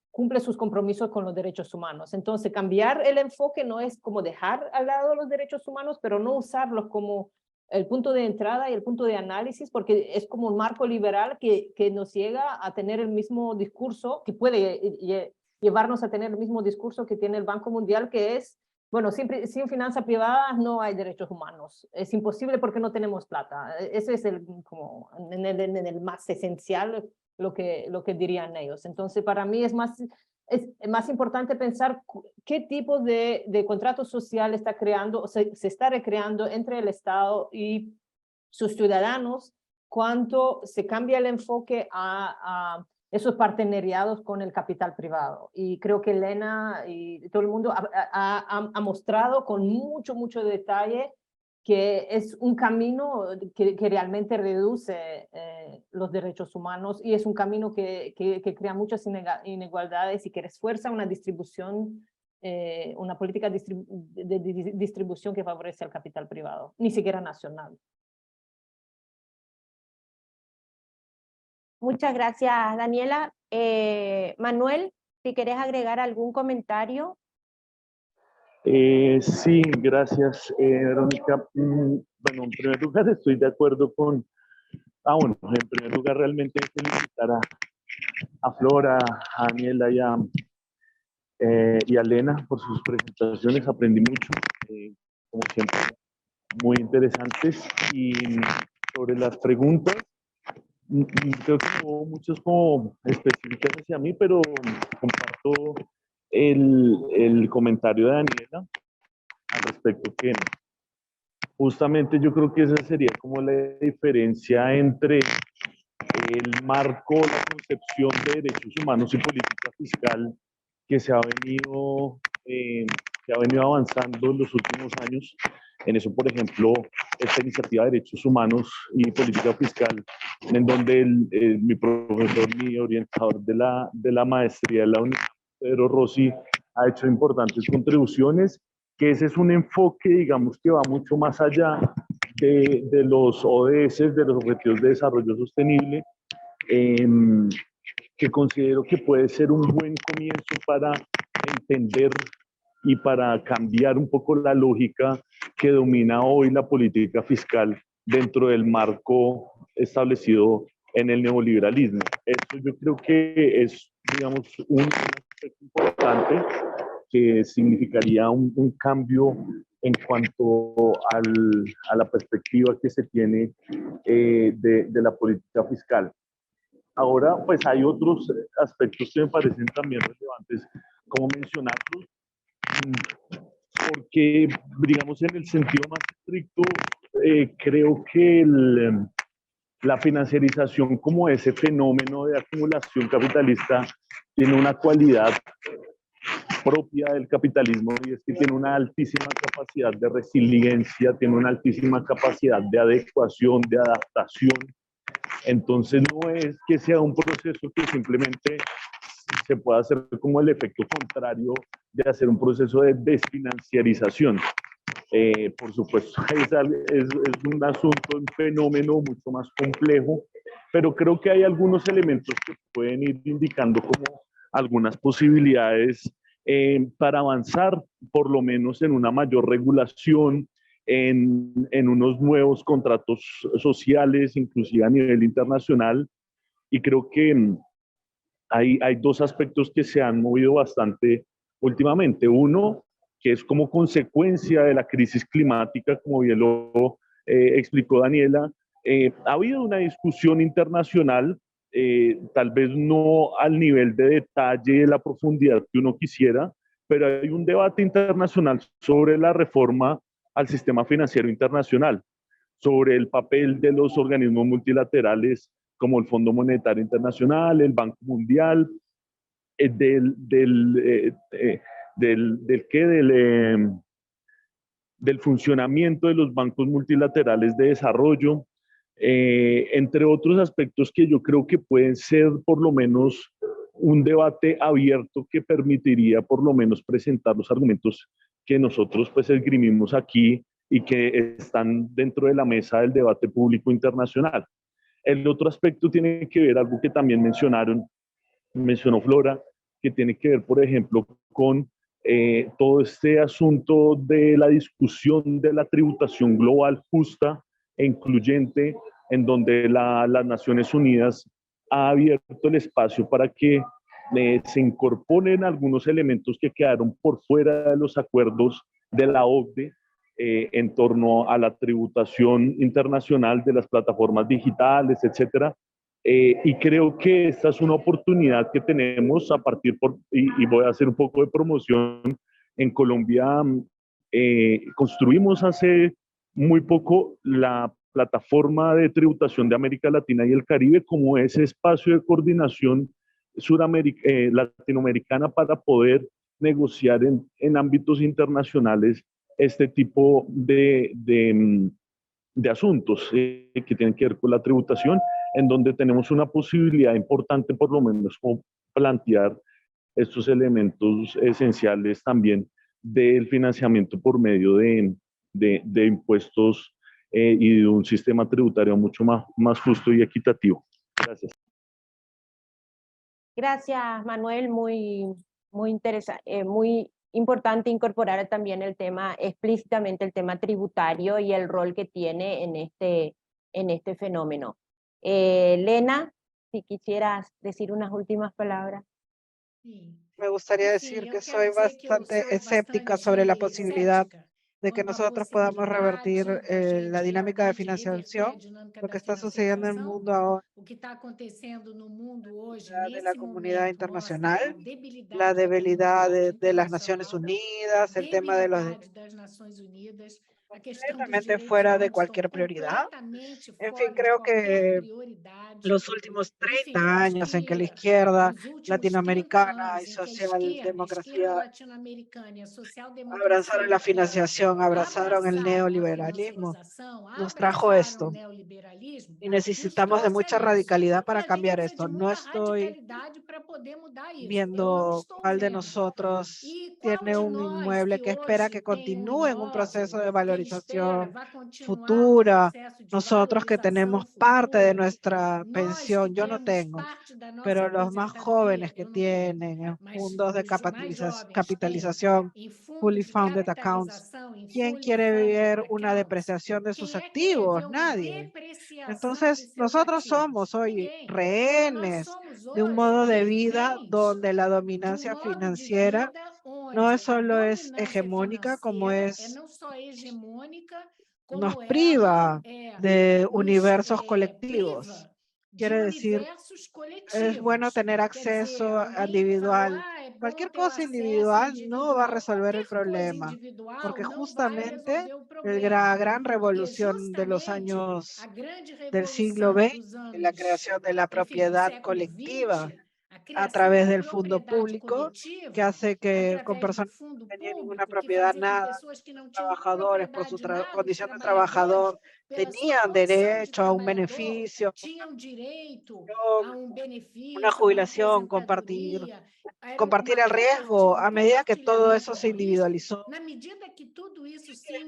cumple sus compromisos con los derechos humanos. Entonces, cambiar el enfoque no es como dejar al lado los derechos humanos, pero no usarlos como el punto de entrada y el punto de análisis, porque es como un marco liberal que nos llega a tener el mismo discurso, que puede llevarnos a tener el mismo discurso que tiene el Banco Mundial, que es, bueno, sin finanzas privadas no hay derechos humanos. Es imposible porque no tenemos plata. Eso es como en el más esencial lo que dirían ellos. Entonces, para mí es más importante pensar qué tipo de contrato social está creando, se está recreando entre el Estado y sus ciudadanos, cuánto se cambia el enfoque a esos partenariados con el capital privado. Y creo que Elena y todo el mundo ha mostrado con mucho detalle que es un camino que realmente reduce los derechos humanos y es un camino que crea muchas inigualdades y que refuerza una distribución, una política de distribución que favorece al capital privado, ni siquiera nacional. Muchas gracias, Daniela. Manuel, si querés agregar algún comentario. Sí, gracias, Verónica. Bueno, en primer lugar estoy de acuerdo con... bueno, en primer lugar realmente felicitar a Flora, a Daniela y a Elena por sus presentaciones. Aprendí mucho, como siempre, muy interesantes. Y sobre las preguntas, creo que hubo muchas como específicas hacia mí, pero comparto el comentario de Daniela al respecto, que justamente yo creo que esa sería como la diferencia entre el marco, la concepción de derechos humanos y política fiscal que se ha venido avanzando en los últimos años. En eso, por ejemplo, esta iniciativa de derechos humanos y política fiscal, en donde mi profesor, mi orientador de la maestría de la Universidad, Pedro Rossi, ha hecho importantes contribuciones, que ese es un enfoque, digamos, que va mucho más allá de los ODS, de los Objetivos de Desarrollo Sostenible, que considero que puede ser un buen comienzo para entender y para cambiar un poco la lógica que domina hoy la política fiscal dentro del marco establecido en el neoliberalismo. Eso yo creo que es, digamos, un aspecto importante que significaría un cambio en cuanto a la perspectiva que se tiene de la política fiscal. Ahora, pues hay otros aspectos que me parecen también relevantes, como mencionarlos, porque, digamos, en el sentido más estricto, creo que la financiarización como ese fenómeno de acumulación capitalista tiene una cualidad propia del capitalismo, y es que tiene una altísima capacidad de resiliencia, tiene una altísima capacidad de adecuación, de adaptación. Entonces no es que sea un proceso que simplemente se pueda hacer como el efecto contrario de hacer un proceso de desfinanciarización. Por supuesto, es un asunto, un fenómeno mucho más complejo, pero creo que hay algunos elementos que pueden ir indicando como algunas posibilidades para avanzar, por lo menos en una mayor regulación, en unos nuevos contratos sociales, inclusive a nivel internacional. Y creo que hay dos aspectos que se han movido bastante últimamente. Uno, que es como consecuencia de la crisis climática, como bien lo explicó Daniela. Ha habido una discusión internacional, tal vez no al nivel de detalle, de la profundidad que uno quisiera, pero hay un debate internacional sobre la reforma al sistema financiero internacional, sobre el papel de los organismos multilaterales como el Fondo Monetario Internacional, el Banco Mundial, del funcionamiento de los bancos multilaterales de desarrollo, entre otros aspectos que yo creo que pueden ser por lo menos un debate abierto que permitiría por lo menos presentar los argumentos que nosotros pues esgrimimos aquí y que están dentro de la mesa del debate público internacional. El otro aspecto tiene que ver algo que también mencionó Flora, que tiene que ver, por ejemplo, con todo este asunto de la discusión de la tributación global justa e incluyente, en donde las Naciones Unidas ha abierto el espacio para que se incorporen algunos elementos que quedaron por fuera de los acuerdos de la OCDE en torno a la tributación internacional de las plataformas digitales, etcétera. Y creo que esta es una oportunidad que tenemos a partir y voy a hacer un poco de promoción. En Colombia construimos hace muy poco la plataforma de tributación de América Latina y el Caribe como ese espacio de coordinación latinoamericana para poder negociar en ámbitos internacionales este tipo de asuntos que tienen que ver con la tributación, en donde tenemos una posibilidad importante, por lo menos, como plantear estos elementos esenciales también del financiamiento por medio de impuestos y de un sistema tributario mucho más justo y equitativo. Gracias. Gracias, Manuel. Muy interesante, muy importante incorporar también el tema, explícitamente el tema tributario y el rol que tiene en este fenómeno. Lena, si quisieras decir unas últimas palabras. Me gustaría decir que soy bastante escéptica sobre la posibilidad de que nosotros podamos revertir la dinámica de financiación, lo que está sucediendo en el mundo ahora de la comunidad internacional, la debilidad de las Naciones Unidas, el tema de los completamente fuera de cualquier prioridad. En fin, creo que los últimos 30 años en que la izquierda latinoamericana y socialdemocracia abrazaron la financiación, abrazaron el neoliberalismo, nos trajo esto. Y necesitamos de mucha radicalidad para cambiar esto. No estoy viendo cuál de nosotros tiene un inmueble que espera que continúe en un proceso de valorización futura. Nosotros que tenemos parte de nuestra pensión, yo no tengo, pero los más jóvenes que tienen fondos de capitalización, fully funded accounts, ¿quién quiere ver una depreciación de sus activos? Nadie. Entonces, nosotros somos hoy rehenes de un modo de vida donde la dominancia financiera no solo es hegemónica, como nos priva de universos colectivos. Quiere decir, es bueno tener acceso individual. Cualquier cosa individual no va a resolver el problema, porque justamente la gran revolución de los años del siglo XX, la creación de la propiedad colectiva a través del fondo público, que hace que con personas que no tenían ninguna propiedad, nada, trabajadores por su condición de trabajador, tenían derecho a un beneficio, una jubilación, compartir el riesgo. A medida que todo eso se individualizó,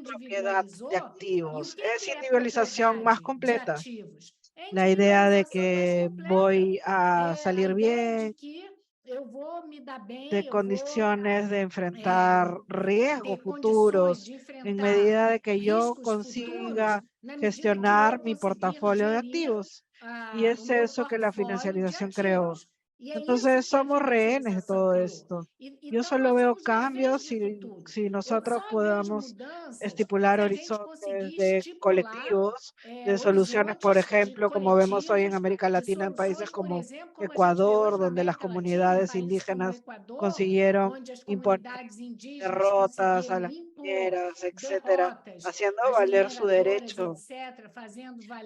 propiedad de activos, es individualización más completa. La idea de que voy a salir bien, de condiciones de enfrentar riesgos futuros, en medida de que yo consiga gestionar mi portafolio de activos. Y es eso que la financiarización creó. Entonces somos rehenes de todo esto. Yo solo veo cambios si nosotros podamos estipular horizontes de colectivos, de soluciones, por ejemplo, como vemos hoy en América Latina, en países como Ecuador, donde las comunidades indígenas consiguieron imponer derrotas a las mineras, etcétera, haciendo valer su derecho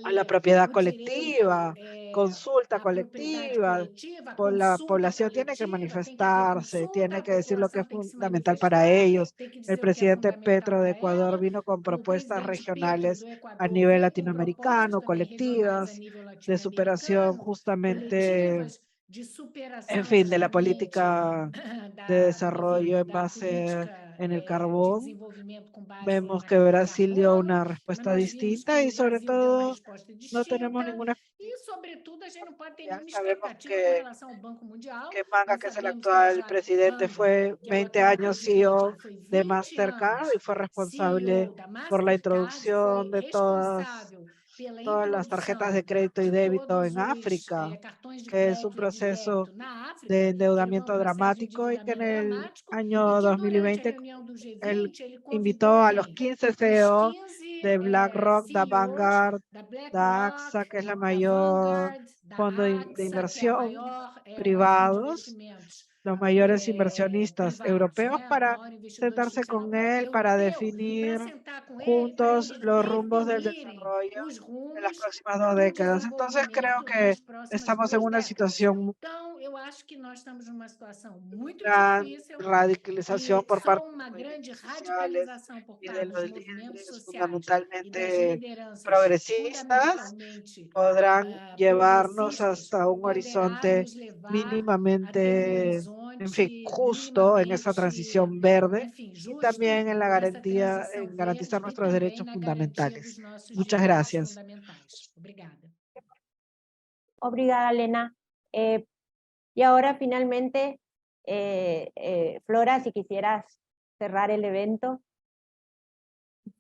a la propiedad colectiva, consulta colectiva. La población tiene que manifestarse, tiene que decir lo que es fundamental para ellos. El presidente Petro de Ecuador vino con propuestas regionales a nivel latinoamericano, colectivas, de superación justamente, en fin, de la política de desarrollo en base en el carbón. Vemos que Brasil dio una respuesta distinta y sobre todo no tenemos ninguna. Ya sabemos que Manga, que es el actual presidente, fue 20 años CEO de Mastercard y fue responsable por la introducción de todas las tarjetas de crédito y débito en África, que es un proceso de endeudamiento dramático y que en el año 2020 él invitó a los 15 CEO de BlackRock, de Vanguard, de AXA, que es la mayor fondo de inversión privados, los mayores inversionistas europeos, para sentarse con él para definir juntos los rumbos del desarrollo en las próximas 2 décadas. Entonces creo que estamos en una situación gran radicalización por parte de los movimientos sociales y de los líderes fundamentalmente progresistas podrán llevarnos hasta un horizonte mínimamente, en fin, justo en esa transición verde y también en la garantía, en garantizar nuestros derechos fundamentales. Muchas gracias. Obrigada, Elena. Y ahora finalmente, Flora, si quisieras cerrar el evento.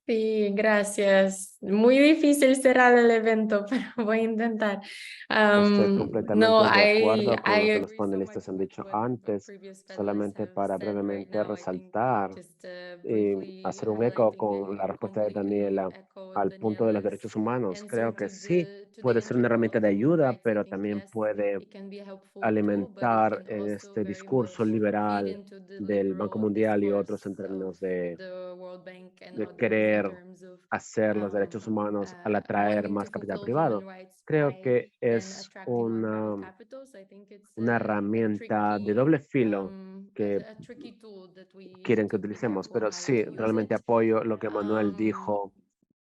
Sí, gracias. Muy difícil cerrar el evento, pero voy a intentar. Estoy completamente No, de acuerdo con lo que I los agree so panelistas much han with dicho what antes, the previous panelists solamente have para said right brevemente now. I think resaltar just y briefly hacer un eco highlighting that con la you respuesta de completely Daniela echoed al punto de los Daniela's derechos humanos. answer Creo que to sí, the puede ser una integral herramienta of de human ayuda, rights. I pero think también yes, puede it can be a helpful tool, but it alimentar can en also este very well discurso feed liberal into the del Banco liberal Mundial y otros discourse en términos of the World Bank and de others in querer terms of hacer los derechos humanos al atraer wanting to más capital fulfill human privado. rights Creo by que then es attracting more private capital. So I think it's una a herramienta de tricky, doble filo que a tricky tool that we quieren need que to be utilicemos, careful on pero how sí, to use realmente it. apoyo lo que Manuel dijo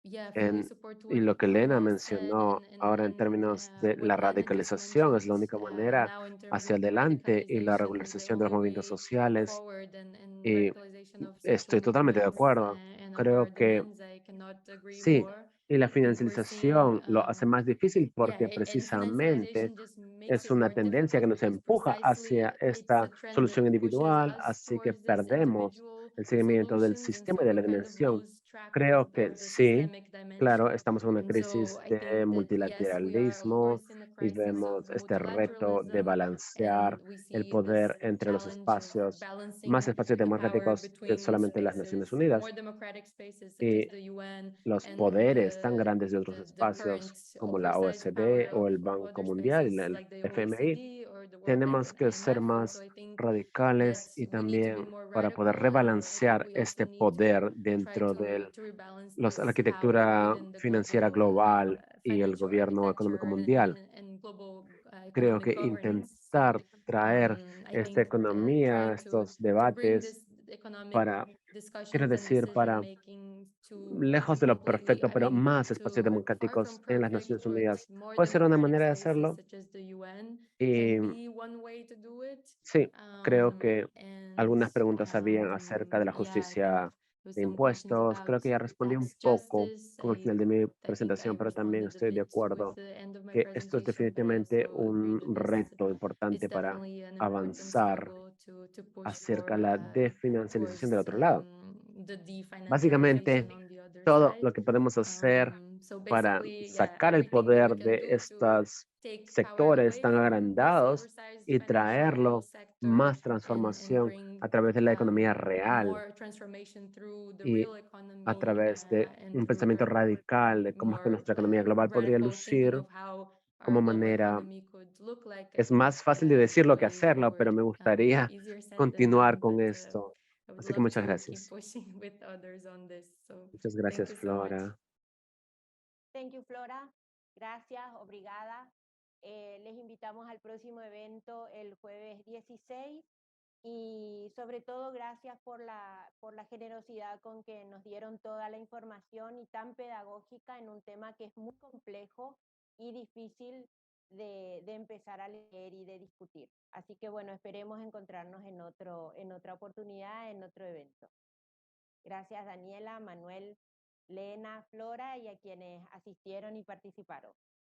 Yeah, fully support y what lo que Elena Carla said mencionó ahora en términos de la what Anna just radicalización. Es la mentioned. única manera Now in terms hacia of the adelante y la radicalization is the regularización de los only movimientos way sociales. forward and Y radicalization of social estoy totalmente de movements acuerdo. and of our Creo que demands. I cannot agree sí, more. y la I think we're seeing, financialización lo hace más difícil yeah, porque and precisamente financialization just makes es it una more tendencia que difficult nos because empuja hacia precisely it's a esta trend that solución pushes individual, us así que towards this perdemos individual el seguimiento del solutions, and sistema so y de we la kind of dimensión. lose track Creo of que the sí, systemic claro, dimension. estamos en una And so crisis I de think that yes, we are of multilateralismo course in a y crisis of vemos este reto de multilateralism, balancear and we el see this poder entre los challenge of espacios, más balancing espacios the power democráticos que between solamente las Naciones spaces, more Unidas democratic spaces such as y the UN los and poderes tan grandes de otros the current espacios como la oversized power OSD o el of Banco other Mundial y spaces el like the FMI. OECD or the World Bank Tenemos and que ser IMF. And so más I think that radicales y we need to be también more para poder radical, and I think rebalancear we also este need to poder try dentro de to rebalance la this power arquitectura within the financiera global global y el financial gobierno económico architecture mundial. and global Creo economic que governance. So intentar traer I esta think economía, trying estos to bring debates this economic para, quiero discussions and decir, decision para making to lejos de lo completely, perfecto, I pero mean, más espacios to far democráticos from en las perfect, Naciones but Unidas. more Puede ser una democratic manera de spaces hacerlo such as the UN y can be one way to do it. sí, creo que And algunas preguntas habían acerca de la yeah, I think justicia there was de some questions impuestos. about Creo que ya respondí un tax poco justice. con el final de mi I think I presentación, pero también responded a estoy de bit with acuerdo the end of my que esto es presentation, but I definitivamente also agree un that this reto is importante para definitely an important avanzar struggle to push acerca for, de la of desfinancialización del course, otro lado. the definancialization Básicamente, on the other todo side. lo que podemos hacer So para basically, yeah, sacar el everything that we poder can de do to estos take power sectores away tan from this agrandados oversized y financial traerlo sector más and transformación bring a través de la economía real more transformation through the y real a economy través de and un through pensamiento radical de cómo es que more nuestra economía global podría radical thinking lucir of how our como global manera. economy could look like. I Es think más fácil de decirlo que way hacerlo, pero forward, me gustaría easier said than continuar done, con but esto. Así que muchas gracias. Muchas gracias, so Flora. Thank you, Flora. Gracias, obrigada. Les invitamos al próximo evento el jueves 16 y sobre todo gracias por la generosidad con que nos dieron toda la información y tan pedagógica en un tema que es muy complejo y difícil de empezar a leer y de discutir. Así que bueno, esperemos encontrarnos en otra oportunidad, en otro evento. Gracias Daniela, Manuel, Lena, Flora y a quienes asistieron y participaron.